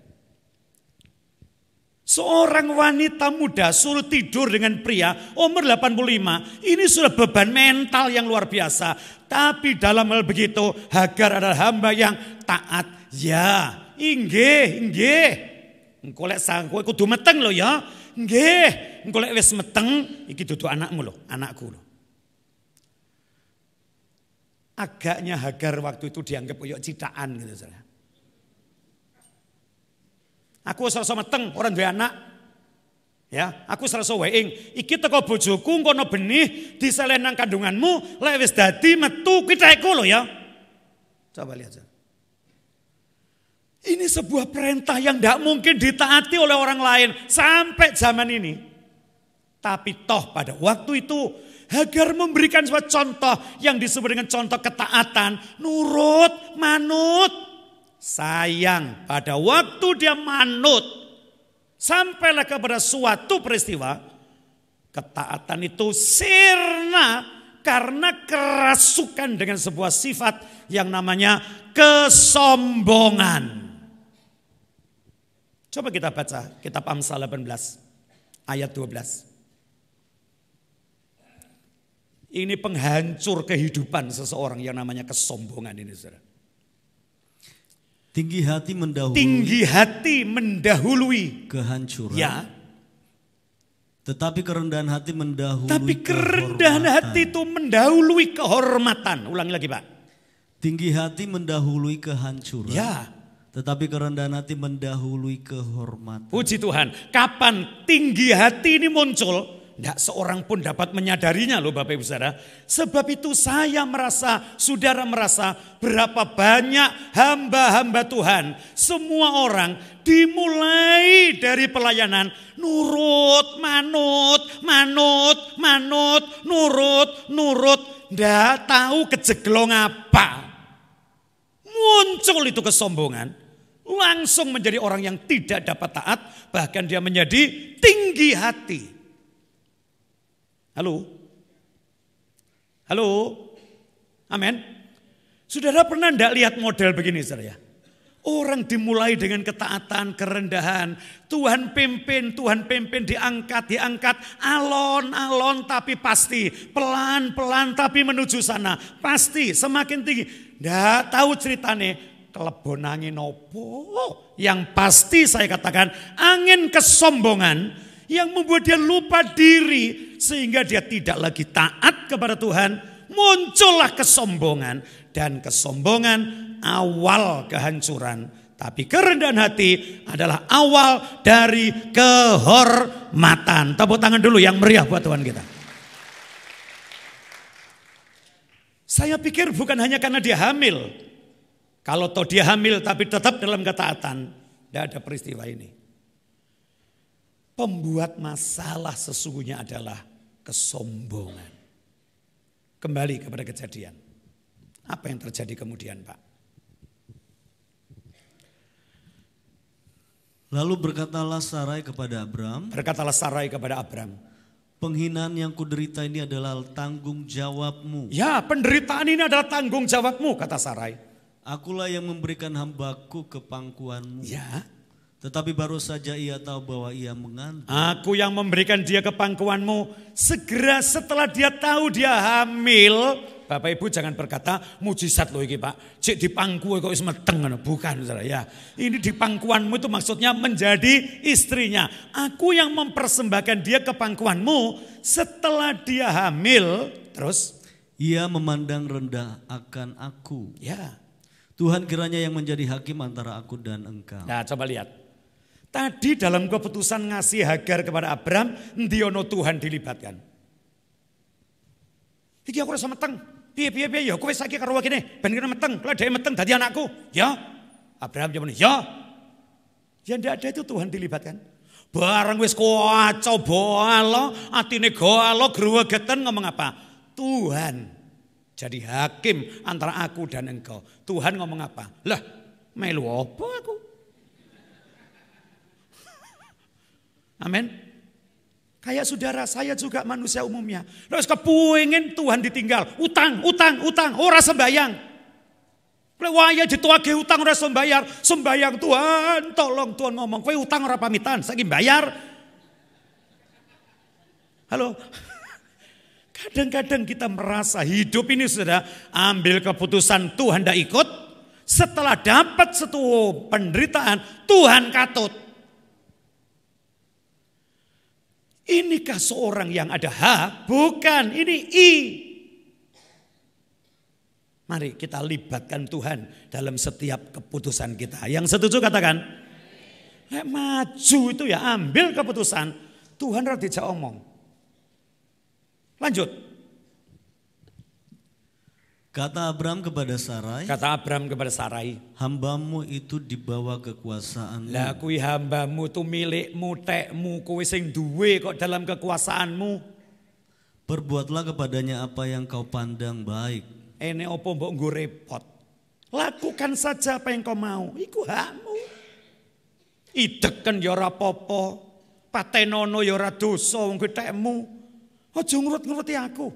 Seorang wanita muda suruh tidur dengan pria umur 85. Ini sudah beban mental yang luar biasa. Tapi dalam hal begitu Hagar adalah hamba yang taat. Ya, inggih. Engko lek kowe kudu meteng lho ya. Nggih, engko lek wis meteng iki dudu anakmu lho, anakku lho. Agaknya Hagar waktu itu dianggap koyo citaan gitu saudara. Aku serasa meteng orang duwe anak. Ya, aku serasa weing. Iki teko bojoku kono benih diselen nang kandunganmu, lek wis dadi metu kuwi teku lho ya. Coba lihat saja. Ini sebuah perintah yang tidak mungkin ditaati oleh orang lain sampai zaman ini. Tapi toh pada waktu itu Hagar memberikan sebuah contoh yang disebut dengan contoh ketaatan, nurut, manut. Sayang pada waktu dia manut sampailah kepada suatu peristiwa, ketaatan itu sirna karena kerasukan dengan sebuah sifat yang namanya kesombongan. Coba kita baca kitab Amsal 18 ayat 12. Ini penghancur kehidupan seseorang yang namanya kesombongan ini saudara. Tinggi hati mendahului kehancuran. Ya. Tetapi kerendahan hati mendahului hati itu mendahului kehormatan. Ulangi lagi Pak. Tinggi hati mendahului kehancuran. Ya. Tetapi kerendahan hati mendahului kehormatan. Puji Tuhan. Kapan tinggi hati ini muncul? Tidak seorang pun dapat menyadarinya loh Bapak Ibu Saudara. Sebab itu saya merasa, saudara merasa berapa banyak hamba-hamba Tuhan. Semua orang dimulai dari pelayanan nurut, manut, nurut. Tidak tahu kejeglong apa. Muncul itu kesombongan. Langsung menjadi orang yang tidak dapat taat. Bahkan dia menjadi tinggi hati. Halo? Amin. Saudara pernah enggak lihat model begini saudara ya? Orang dimulai dengan ketaatan, kerendahan. Tuhan pimpin diangkat, alon-alon tapi pasti. Pelan-pelan tapi menuju sana. Pasti semakin tinggi. Nggak tahu ceritanya, kelebon angin opo. Yang pasti saya katakan angin kesombongan yang membuat dia lupa diri. Sehingga dia tidak lagi taat kepada Tuhan. Muncullah kesombongan. Dan kesombongan awal kehancuran. Tapi kerendahan hati adalah awal dari kehormatan. Tepuk tangan dulu yang meriah buat Tuhan kita. Saya pikir bukan hanya karena dia hamil. Kalau toh dia hamil tapi tetap dalam ketaatan. Tidak ada peristiwa ini. Pembuat masalah sesungguhnya adalah kesombongan. Kembali kepada kejadian. Apa yang terjadi kemudian, Pak? Lalu berkatalah Sarai kepada Abram. Penghinaan yang kuderita ini adalah tanggung jawabmu. Ya, penderitaan ini adalah tanggung jawabmu, kata Sarai. Akulah yang memberikan hambaku ke pangkuanmu. Ya. Tetapi baru saja ia tahu bahwa ia mengandung. Aku yang memberikan dia ke pangkuanmu. Segera setelah dia tahu dia hamil. Bapak Ibu jangan berkata mujizat loh ini Pak. Cik di pangku kok is meteng. Bukan saudara ya. Ini di pangkuanmu itu maksudnya menjadi istrinya. Aku yang mempersembahkan dia ke pangkuanmu. Setelah dia hamil. Terus. Ia memandang rendah akan aku. Ya. Tuhan kiranya yang menjadi hakim antara aku dan engkau. Nah coba lihat. Tadi dalam keputusan ngasih Hagar kepada Abram. Ndiono Tuhan dilibatkan. Iki aku rasa meteng. Piye ya kowe saiki karo kene ben kena meteng, kalau dia meteng dadi anakku. Ya. Abraham jaman ya. Ya ndak ada itu Tuhan dilibatkan. Bareng wis kacau balo, atine galo grewegeten ngomong apa? Tuhan jadi hakim antara aku dan engkau. Tuhan ngomong apa? Lah, melu apa aku? Amin. Kayak saudara saya juga manusia umumnya. Terus kepuingin Tuhan ditinggal. Utang. Ora sembayang. Waya dituage utang ora sembayar. Sembayang Tuhan. Tolong Tuhan ngomong. Kowe utang ora pamitan. Saiki bayar. Halo. Kadang-kadang kita merasa hidup ini sudah ambil keputusan Tuhan tidak ikut. Setelah dapat satu penderitaan Tuhan katut. Inikah seorang yang ada H? Bukan, ini I. Mari kita libatkan Tuhan dalam setiap keputusan kita. Yang setuju katakan. Maju itu ya ambil keputusan. Tuhan rada dijak omong. Lanjut. Kata Abram kepada Sarai. Hambamu itu dibawa kekuasaanmu. Lah kui hambamu itu milikmu, tekmu, kowe sing duwe kok dalam kekuasaanmu. Perbuatlah kepadanya apa yang kau pandang baik. Ene opo mbok nggo repot. Lakukan saja apa yang kau mau. Iku hakmu. Ideken ya ora apa-apa. Patenono ya ora dosa wong kuwi tekmu. Aja ngurut-nguruti aku.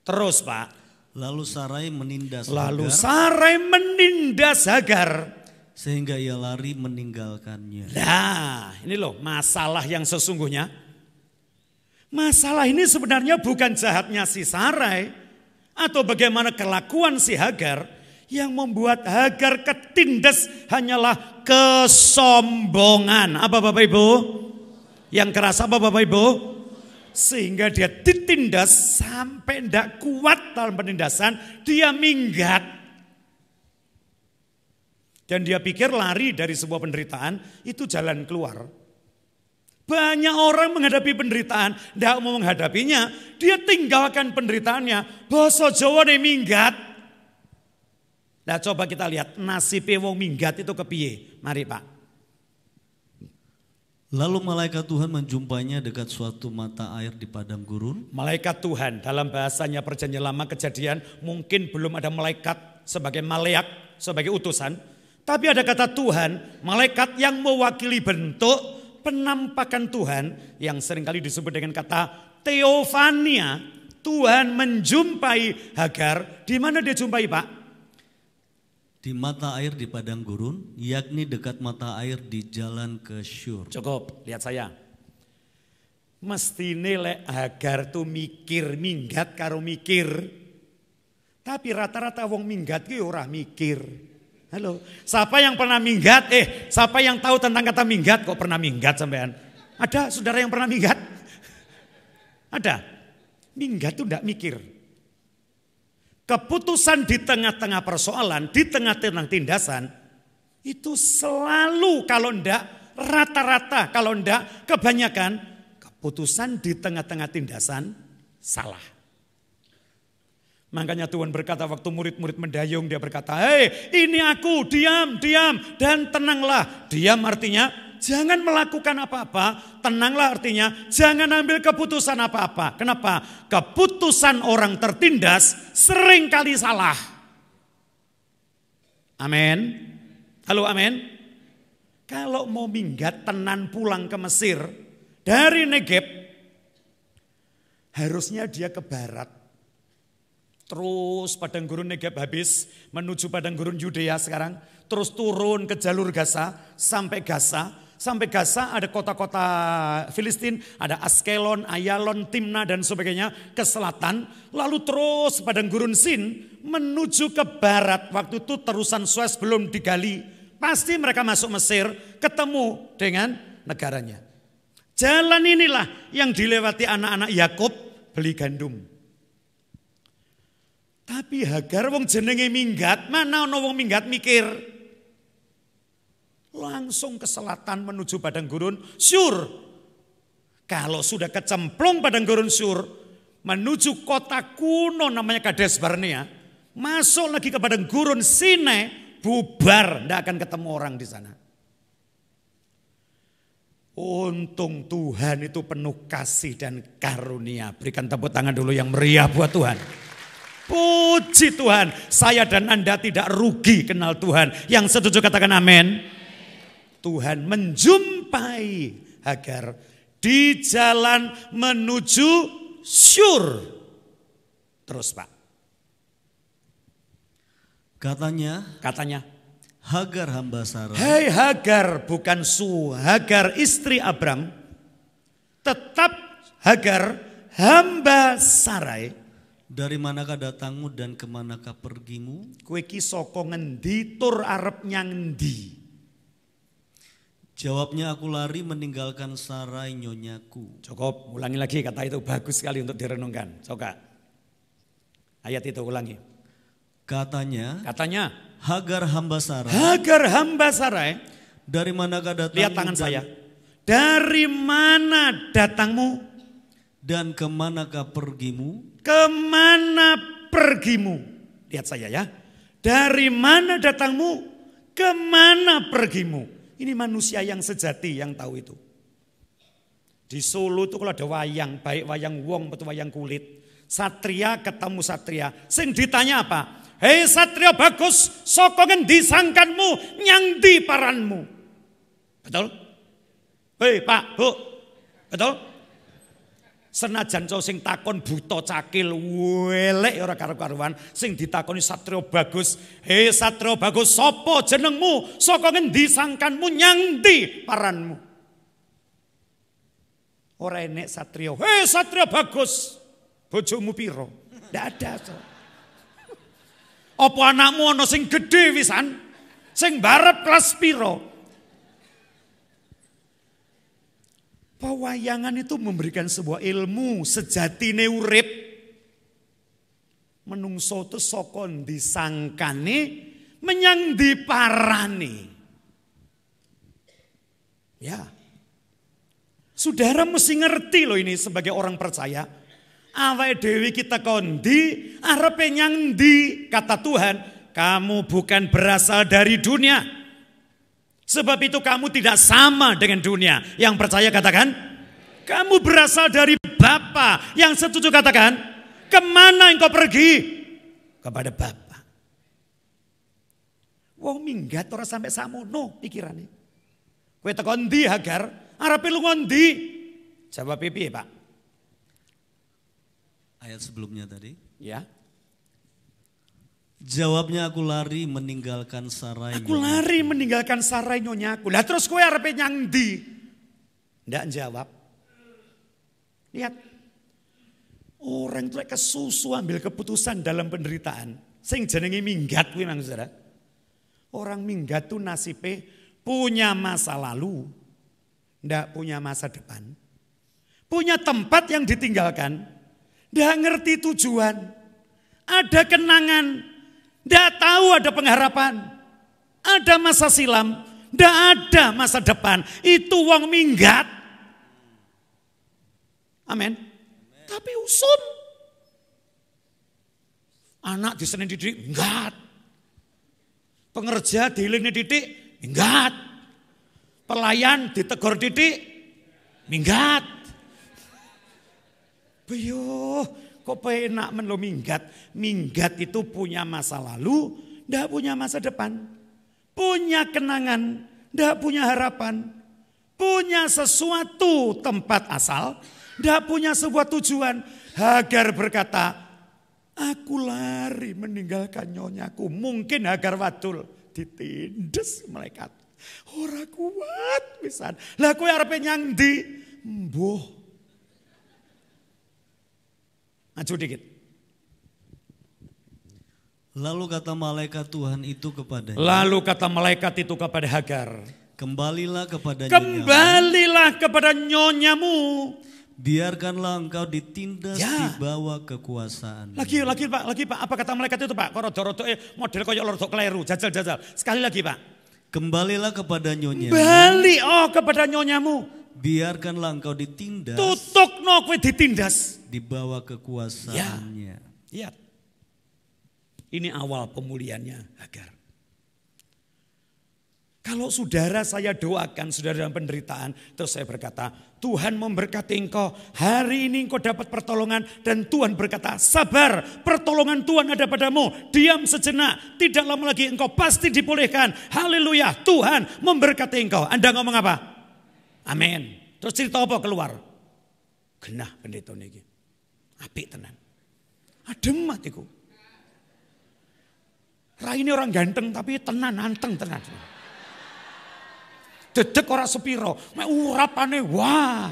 Terus, Pak. Lalu Sarai menindas Hagar. Sehingga ia lari meninggalkannya. Nah ini loh masalah yang sesungguhnya. Masalah ini sebenarnya bukan jahatnya si Sarai. Atau bagaimana kelakuan si Hagar. Yang membuat Hagar ketindas hanyalah kesombongan. Apa Bapak Ibu? Yang keras apa Bapak Ibu? Sehingga dia ditindas sampai tidak kuat dalam penindasan. Dia minggat. Dan dia pikir lari dari sebuah penderitaan itu jalan keluar. Banyak orang menghadapi penderitaan. Tidak mau menghadapinya. Dia tinggalkan penderitaannya. Basa Jawa nih minggat. Nah coba kita lihat nasib wong minggat itu kepiye. Mari Pak. Lalu malaikat Tuhan menjumpainya dekat suatu mata air di padang gurun. Malaikat Tuhan dalam bahasanya perjanjian lama kejadian mungkin belum ada malaikat sebagai maleak, sebagai utusan. Tapi ada kata Tuhan, malaikat yang mewakili bentuk penampakan Tuhan yang seringkali disebut dengan kata Theophania. Tuhan menjumpai Hagar. Di mana dia jumpai Pak? di mata air di padang gurun, yakni dekat mata air di jalan ke Syur. Cukup, lihat saya. Mestine lek Hagar tuh mikir minggat karo mikir. Tapi rata-rata wong minggat ki ora mikir. Halo, siapa yang pernah minggat? Siapa yang tahu tentang kata minggat? Kok pernah minggat sampean? Ada saudara yang pernah minggat? Ada. Minggat tuh enggak mikir. Keputusan di tengah-tengah persoalan, di tengah-tengah tindasan, itu selalu kalau enggak, rata-rata kalau enggak, kebanyakan keputusan di tengah-tengah tindasan salah. Makanya Tuhan berkata waktu murid-murid mendayung, dia berkata, hei ini aku, diam, dan tenanglah. Diam artinya jangan melakukan apa-apa, tenanglah artinya jangan ambil keputusan apa-apa. Kenapa? Keputusan orang tertindas seringkali salah. Amin. Halo amin. Kalau mau minggat tenan pulang ke Mesir dari Negeb, harusnya dia ke barat. Terus padang gurun Negeb habis menuju padang gurun Yudea sekarang. Terus turun ke jalur Gaza sampai Gaza. Sampai Gaza ada kota-kota Filistin, ada Askelon, Ayalon, Timna dan sebagainya ke selatan. Lalu terus padang gurun Sin menuju ke barat. Waktu itu terusan Suez belum digali. Pasti mereka masuk Mesir ketemu dengan negaranya. Jalan inilah yang dilewati anak-anak Yakub beli gandum. Tapi Hagar wong jenenge minggat, mana ono wong minggat mikir. Langsung ke selatan menuju padang gurun Syur. Kalau sudah kecemplung padang gurun Syur, menuju kota kuno namanya Kades Barnea, masuk lagi ke padang gurun Sinai, bubar, tidak akan ketemu orang di sana. Untung Tuhan itu penuh kasih dan karunia. Berikan tepuk tangan dulu yang meriah buat Tuhan. Puji Tuhan, saya dan Anda tidak rugi kenal Tuhan. Yang setuju katakan amin. Tuhan menjumpai Hagar di jalan menuju Syur. Terus Pak. Katanya. Hagar hamba Sarai. Hei Hagar, bukan Hagar istri Abram. Tetap Hagar hamba Sarai. Dari manakah datangmu dan kemanakah pergimu? Kowe ki saka ngendi tur arep nyang endi? Jawabnya, aku lari meninggalkan Sarai nyonyaku. Cukup, ulangi lagi kata itu, bagus sekali untuk direnungkan. Coba ayat itu ulangi. Katanya. Hagar hamba Sarai. Hagar hamba Sarai. Dari manakah datangmu? Lihat tangan saya. Dari mana datangmu? Dan kemanakah pergimu? Kemana pergimu? Lihat saya ya. Dari mana datangmu? Kemana pergimu? Ini manusia yang sejati yang tahu itu. Di Solo itu kalau ada wayang, baik wayang wong atau wayang kulit, satria ketemu satria. Sing ditanya apa? Hei satria bagus, saka ngendi sangkanmu, nyang ndi paranmu? Betul? Hei Pak, Bu, betul? Senajan cowok sing takon buta cakil welek ora karo-karuan, sing ditakoni satria bagus, hei satria bagus sapa jenengmu, saka ngendi sangkanmu, nyang ndi paranmu? Ora enek satria, hei satria bagus, bojomu piro? Ndak ada. So. Apa anakmu ana sing gedhe wisan, sing barep kelas piro? Pewayangan itu memberikan sebuah ilmu sejatine urip. Menungso itu saka disangkane menyang diparani. Ya. Saudara mesti ngerti loh ini sebagai orang percaya. Awake dhewe kita kondi arepe nyang ndi, kata Tuhan, kamu bukan berasal dari dunia. Sebab itu kamu tidak sama dengan dunia. Yang percaya katakan, kamu berasal dari Bapa. Yang setuju katakan, kemana engkau pergi? Kepada Bapa. Wong minggat ora sampai samono pikirane. Kowe teko ndi Hagar? Arepe lunga ndi? Jawab piye, Pak? Ayat sebelumnya tadi. Ya. Jawabnya, aku lari meninggalkan Sarai. Aku lari meninggalkan Sarai nyonyaku. Lah terus kowe arepe nyang ndi? Ndak jawab. Lihat. Orang itu kesusu ambil keputusan dalam penderitaan. Sing jenenge minggat kuwi Mang Saudara. Orang minggat tuh nasibe punya masa lalu, ndak punya masa depan. Punya tempat yang ditinggalkan, ndak ngerti tujuan. Ada kenangan, ndak tahu ada pengharapan. Ada masa silam, ndak ada masa depan. Itu wong minggat. Amin. Tapi usun. Anak di Senin didik, minggat. Pengerja diiling didik, minggat. Pelayan ditegur didik, minggat. Beyo, kok penak men lo minggat. Minggat itu punya masa lalu, ndak punya masa depan. Punya kenangan, ndak punya harapan. Punya sesuatu tempat asal, ndak punya sebuah tujuan. Hagar berkata, aku lari meninggalkan nyonyaku. Mungkin Hagar wadul ditindes malaikat. Ora kuat pisan. Lah kowe arepe nyang ndi? Mbuh. Maju dikit. Lalu kata malaikat Tuhan itu kepadanya. Lalu kata malaikat itu kepada Hagar. Kembalilah kepada Kembalilah kepada nyonyamu. Biarkanlah engkau ditindas di bawah kekuasaan. Lagi Pak. Apa kata malaikat itu Pak? Kok rodo-rodo model koyo rodok kleru. Jajal. Sekali lagi Pak. Kembalilah kepada nyonyamu. Balik kepada nyonyamu. Biarkanlah engkau ditindas. Tutukno kowe ditindas. Di bawah kekuasaannya. Lihat. Ini awal pemulihannya Hagar. Kalau saudara saya doakan, saudara dalam penderitaan, terus saya berkata, Tuhan memberkati engkau, hari ini engkau dapat pertolongan, dan Tuhan berkata, sabar, pertolongan Tuhan ada padamu, diam sejenak, tidak lama lagi engkau pasti dipulihkan, haleluya, Tuhan memberkati engkau. Anda ngomong apa? Amin. Terus cerita apa keluar? Genah pendeta niki. Apik tenan. Adem hatiku. Raine orang ganteng tapi tenan, anteng tenan. Dedek ora sepiro, mek urapane wah.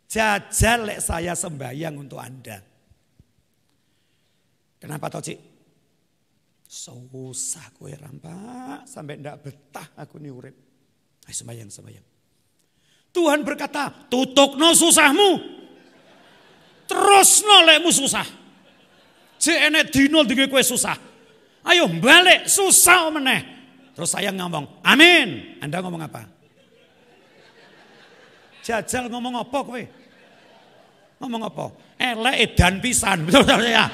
Jajal lek saya sembahyang untuk Anda. Kenapa toh Cik? Susah kowe rampak sampai ndak betah aku ni urip. Ayo sembahyang. Tuhan berkata, tutukno susahmu. Terusno lekmu susah. Cek enek dino dinge kowe susah. Ayo balik susah meneh. Terus saya ngomong, amin. Anda ngomong apa? Jajal ngomong apa kowe? Ngomong apa? Elek edan pisan. Betul ya?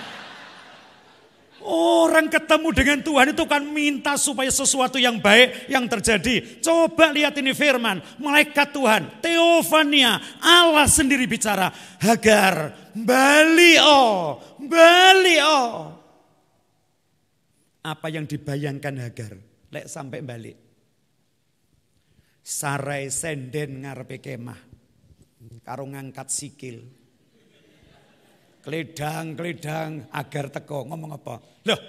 Orang ketemu dengan Tuhan itu kan minta supaya sesuatu yang baik yang terjadi. Coba lihat ini firman. Malaikat Tuhan, Teofania, Allah sendiri bicara. Hagar, balio. Apa yang dibayangkan Hagar? Lek sampai balik. Sarai senden ngarepe kemah. Karo ngangkat sikil. Kledang Hagar teko ngomong apa? Loh,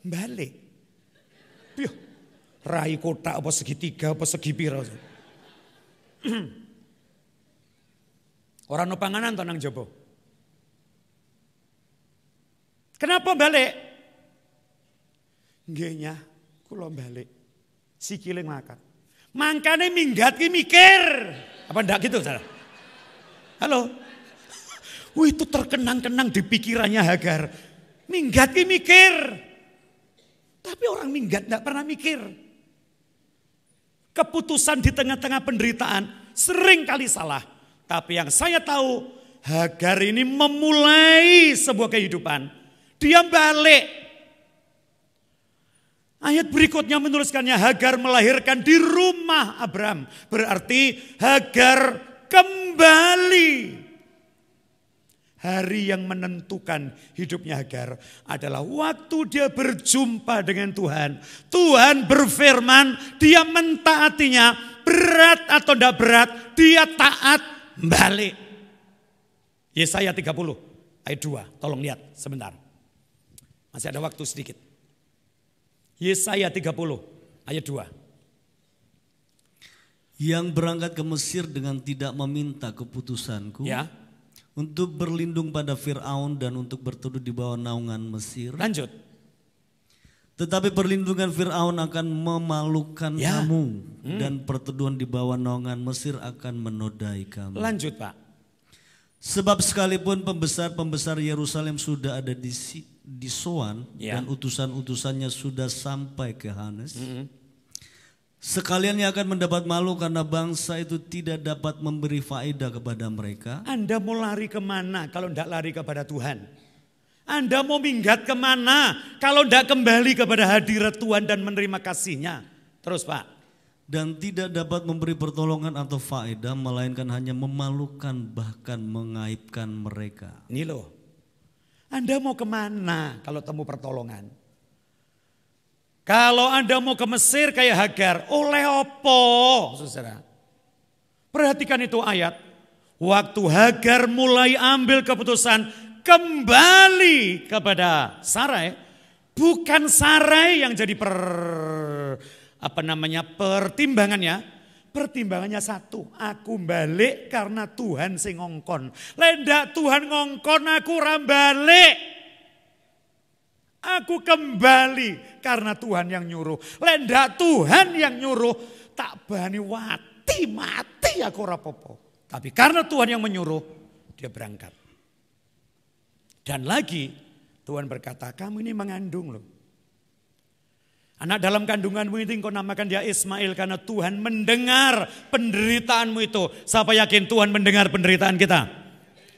balik. Piye? Rai kotak apa segitiga apa segi pira? Ora ono panganan to nang jaba. Kenapa balik? Nggih nyah, kula balik. Sikile ngangkat. Mangkane minggat ki mikir. Apa ndak gitu, Saudara? Halo? Itu terkenang-kenang di pikirannya Hagar. Minggat ki mikir. Tapi orang minggat enggak pernah mikir. Keputusan di tengah-tengah penderitaan sering kali salah. Tapi yang saya tahu, Hagar ini memulai sebuah kehidupan. Dia balik. Ayat berikutnya menuliskannya Hagar melahirkan di rumah Abram. Berarti Hagar kembali. Hari yang menentukan hidupnya Hagar adalah waktu dia berjumpa dengan Tuhan. Tuhan berfirman, dia mentaatinya, berat atau tidak berat, dia taat balik. Yesaya 30 ayat 2, tolong lihat sebentar. Masih ada waktu sedikit. Yesaya 30 ayat 2. Yang berangkat ke Mesir dengan tidak meminta keputusanku. Ya. Untuk berlindung pada Fir'aun dan untuk berteduh di bawah naungan Mesir. Lanjut. Tetapi perlindungan Fir'aun akan memalukan Ya. kamu. Dan perteduhan di bawah naungan Mesir akan menodai kamu. Lanjut Pak. Sebab sekalipun pembesar-pembesar Yerusalem sudah ada di Soan. Ya. Dan utusan-utusannya sudah sampai ke Hanes. Sekalian yang akan mendapat malu karena bangsa itu tidak dapat memberi faedah kepada mereka. Anda mau lari kemana kalau tidak lari kepada Tuhan? Anda mau minggat kemana kalau tidak kembali kepada hadirat Tuhan dan menerima kasih-Nya? Terus Pak. Dan tidak dapat memberi pertolongan atau faedah, melainkan hanya memalukan bahkan mengaibkan mereka. Ini loh. Anda mau kemana kalau temu pertolongan? Kalau Anda mau ke Mesir kayak Hagar, oleh opo? Saudara. Perhatikan itu ayat. Waktu Hagar mulai ambil keputusan kembali kepada Sarai, bukan Sarai yang jadi pertimbangannya. Pertimbangannya satu, aku balik karena Tuhan sing ngongkon. Lendak Tuhan ngongkon aku rambalik. Aku kembali karena Tuhan yang nyuruh. Lendak Tuhan yang nyuruh, tak bani mati aku rapopo. Tapi karena Tuhan yang menyuruh, dia berangkat. Dan lagi Tuhan berkata, kamu ini mengandung loh. Anak dalam kandunganmu ini engkau namakan dia Ismail karena Tuhan mendengar penderitaanmu itu. Siapa yakin Tuhan mendengar penderitaan kita?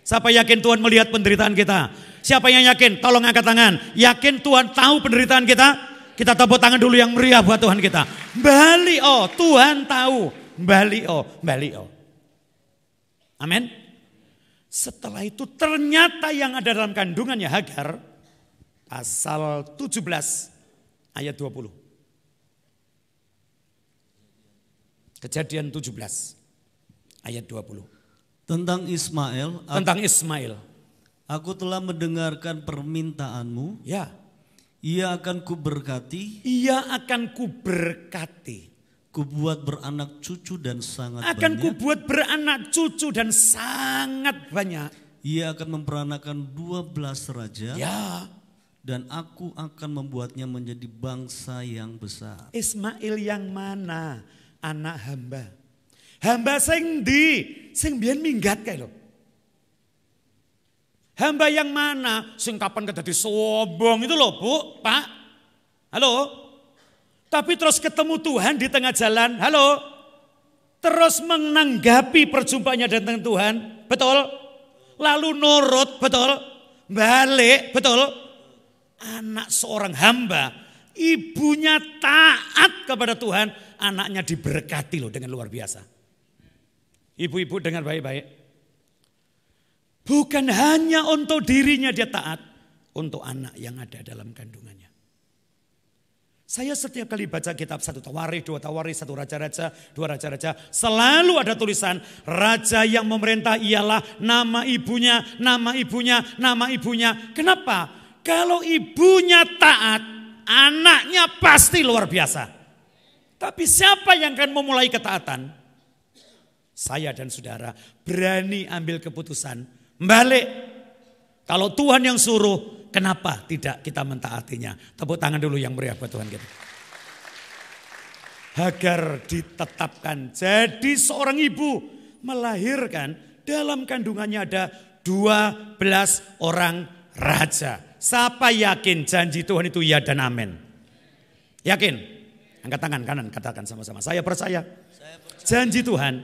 Siapa yakin Tuhan melihat penderitaan kita? Siapa yang yakin? Tolong angkat tangan. Yakin Tuhan tahu penderitaan kita? Kita tepuk tangan dulu yang meriah buat Tuhan kita. Bali oh, Tuhan tahu. Bali oh. Amin. Setelah itu ternyata yang ada dalam kandungannya Hagar, pasal 17 ayat 20. Kejadian 17 ayat 20. Tentang Ismail. Aku telah mendengarkan permintaanmu. Ya. Ia akan kuberkati. Kubuat beranak cucu dan sangat banyak. Ia akan memperanakan 12 raja. Ya. Dan aku akan membuatnya menjadi bangsa yang besar. Ismail yang mana? Anak hamba. Hamba sing biyen minggat kae lho. Hamba yang mana? Sing kapan kedadi sombong itu loh Bu, Pak. Halo? Tapi terus ketemu Tuhan di tengah jalan. Halo? Terus menanggapi perjumpaannya dengan Tuhan. Betul? Lalu nurut, betul? Balik, betul? Anak seorang hamba, ibunya taat kepada Tuhan, anaknya diberkati loh dengan luar biasa. Ibu-ibu dengar baik-baik. Bukan hanya untuk dirinya dia taat, untuk anak yang ada dalam kandungannya. Saya setiap kali baca kitab 1 Tawarikh, 2 Tawarikh, 1 Raja-Raja, 2 Raja-Raja, selalu ada tulisan raja yang memerintah ialah nama ibunya. Kenapa? Kalau ibunya taat, anaknya pasti luar biasa. Tapi siapa yang akan memulai ketaatan? Saya dan saudara berani ambil keputusan balik. Kalau Tuhan yang suruh, kenapa tidak kita mentaatinya? Tepuk tangan dulu yang meriah buat Tuhan kita. Hagar ditetapkan jadi seorang ibu, melahirkan dalam kandungannya ada 12 orang raja. Siapa yakin janji Tuhan itu ya dan amin? Yakin? Angkat tangan kanan, katakan sama-sama. Saya percaya. Janji Tuhan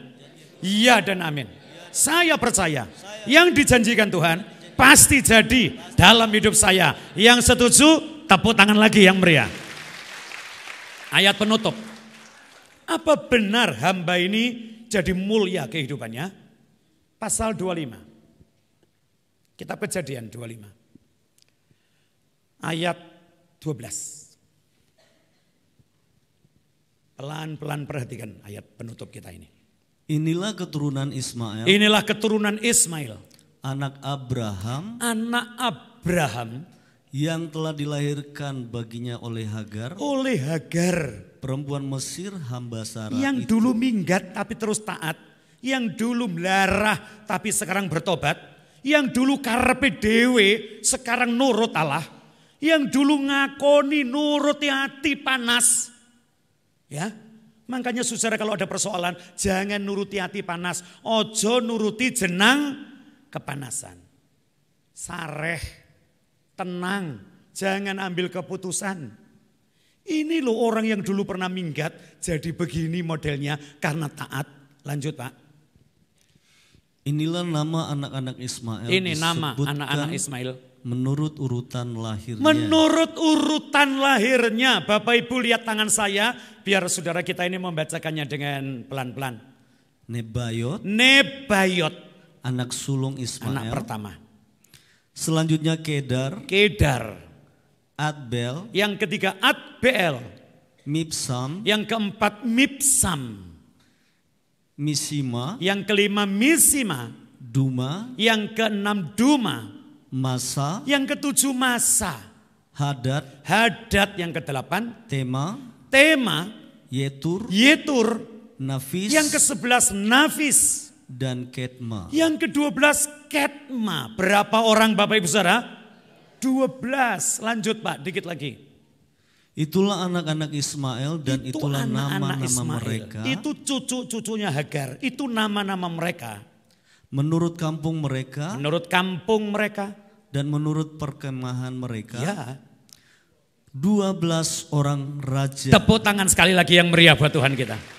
iya dan amin. Saya percaya yang dijanjikan Tuhan pasti jadi dalam hidup saya. Yang setuju tepuk tangan lagi yang meriah. Ayat penutup. Apa benar hamba ini jadi mulia kehidupannya? Pasal 25. Kitab Kejadian 25. Ayat 12. Pelan-pelan perhatikan ayat penutup kita ini. Inilah keturunan Ismail. Inilah keturunan Ismail. Anak Abraham. yang telah dilahirkan baginya oleh Hagar, perempuan Mesir hamba Sarah, yang dulu minggat tapi terus taat, yang dulu melarah tapi sekarang bertobat, yang dulu karepe dewe sekarang nurut Allah, yang dulu ngakoni nuruti hati panas. Ya, makanya saudara kalau ada persoalan jangan nuruti hati panas, ojo nuruti jenang kepanasan. Sareh, tenang, jangan ambil keputusan. Ini loh orang yang dulu pernah minggat jadi begini modelnya karena taat. Lanjut Pak. Inilah nama anak-anak Ismail. Ini nama anak-anak Ismail. Menurut urutan lahirnya. Menurut urutan lahirnya. Bapak Ibu lihat tangan saya biar saudara kita ini membacakannya dengan pelan-pelan. Nebayot. Anak sulung Ismail. Anak pertama. Selanjutnya Kedar. Adbel. Yang ketiga Adbel. Mibsam. Yang keempat Mibsam. Misima. Yang kelima Misima. Duma. Yang keenam Duma. Masa. Yang ketujuh Masa. Hadad yang kedelapan. Tema. Yetur. Nafis. Yang ke-11 Nafis. Dan Ketma. Yang ke-12 Ketma. Berapa orang Bapak Ibu Saudara? 12. Lanjut Pak, dikit lagi. Itulah anak-anak Ismail dan itulah nama-nama mereka. Itu cucu-cucunya Hagar. Itu nama-nama mereka. Menurut kampung mereka. Dan menurut perkemahan mereka. Ya. 12 orang raja. Tepuk tangan sekali lagi yang meriah buat Tuhan kita.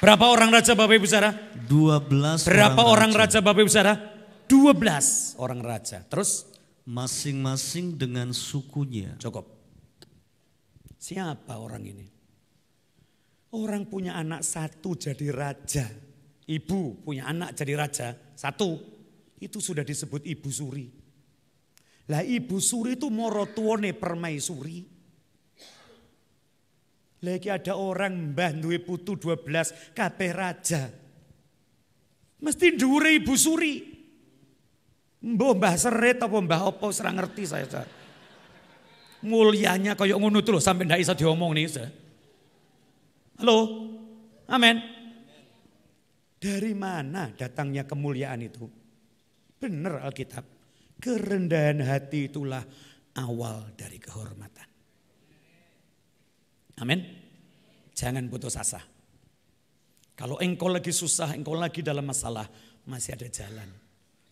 Berapa orang raja Bapak Ibu Saudara? 12. Berapa orang raja Bapak Ibu Saudara? 12 orang raja. Terus? Masing-masing dengan sukunya. Cukup. Siapa orang ini? Orang punya anak satu jadi raja. Ibu punya anak jadi raja satu. Itu sudah disebut Ibu Suri. Lah Ibu Suri itu morotuone permaisuri. Lagi ada orang mbah duwe putu 12 kabeh raja. Mesti dhuwure Ibu Suri. Mbah Seret apa mbah apa serang ngerti saya. Mulianya kayak ngono tuh loh sampai ndak iso diomong nih. Halo. Amin. Dari mana datangnya kemuliaan itu? Benar Alkitab. Kerendahan hati itulah awal dari kehormatan. Amin. Jangan putus asa. Kalau engkau lagi susah, engkau lagi dalam masalah, masih ada jalan.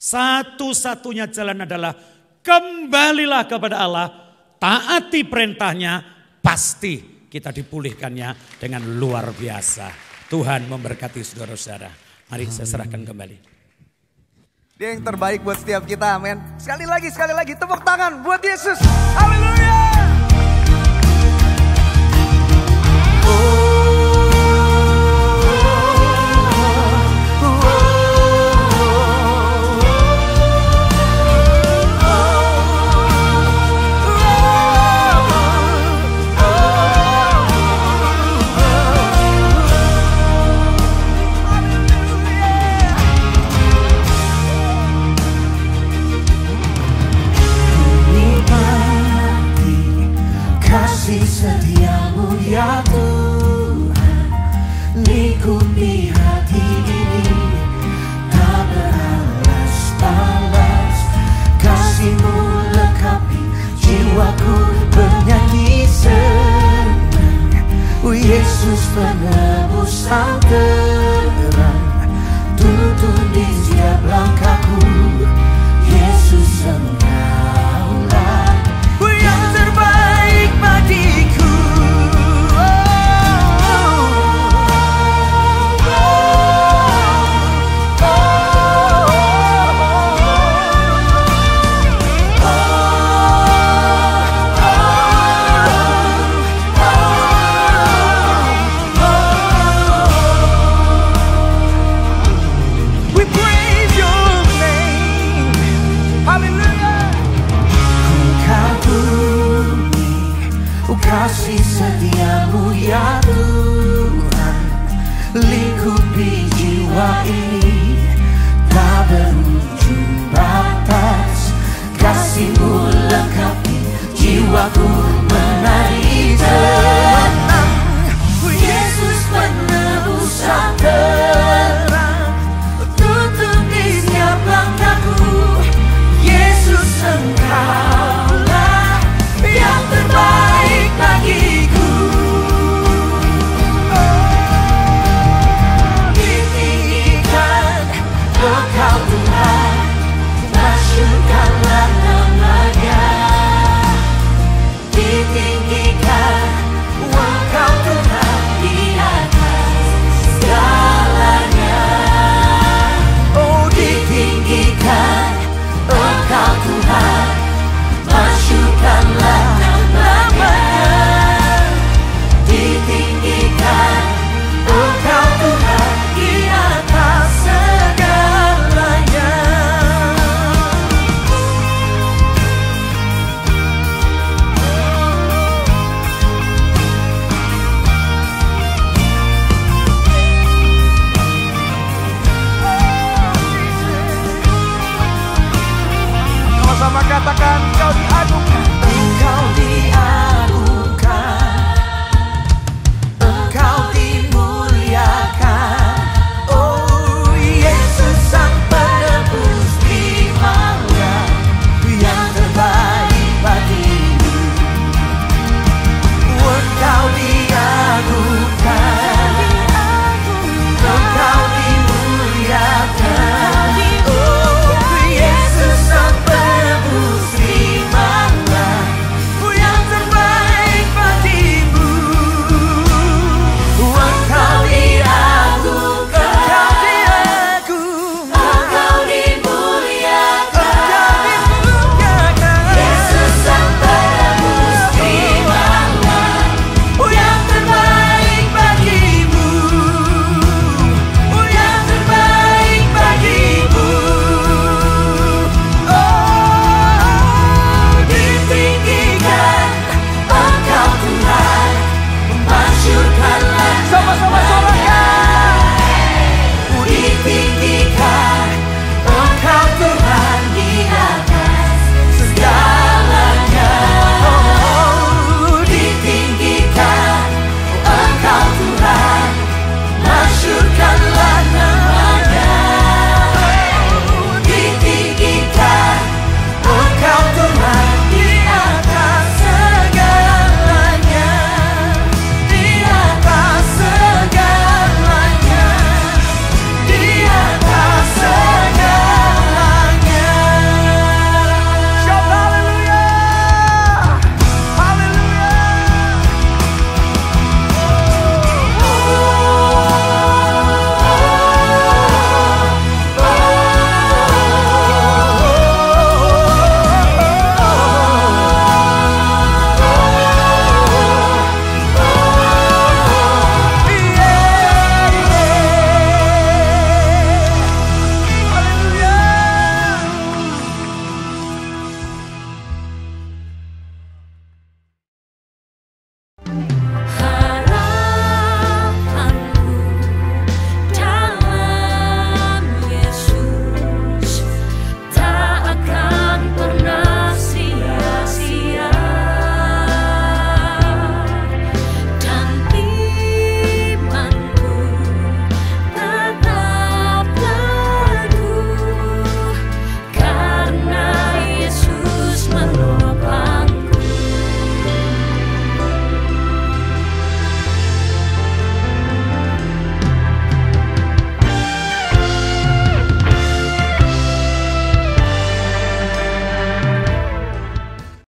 Satu-satunya jalan adalah kembalilah kepada Allah, taati perintahnya, pasti kita dipulihkannya dengan luar biasa. Tuhan memberkati saudara-saudara. Mari saya serahkan kembali. Dia yang terbaik buat setiap kita, amin. Sekali lagi tepuk tangan buat Yesus. Haleluya. Kasih setiamu ya Tuhan, lingkupi hati ini, tak beralas-balas. Kasih-Mu lengkapi jiwaku bernyanyi senang. Yesus penebus yang terang, tuntun di setiap langkahku. Yesus Engkaulah yang terbaik bagiku. We praise your name. Hallelujah. Kasih setiamu ya Tuhan, lingkupi jiwa ini, tak berujung batas. Kasih-Mu lengkapi jiwaku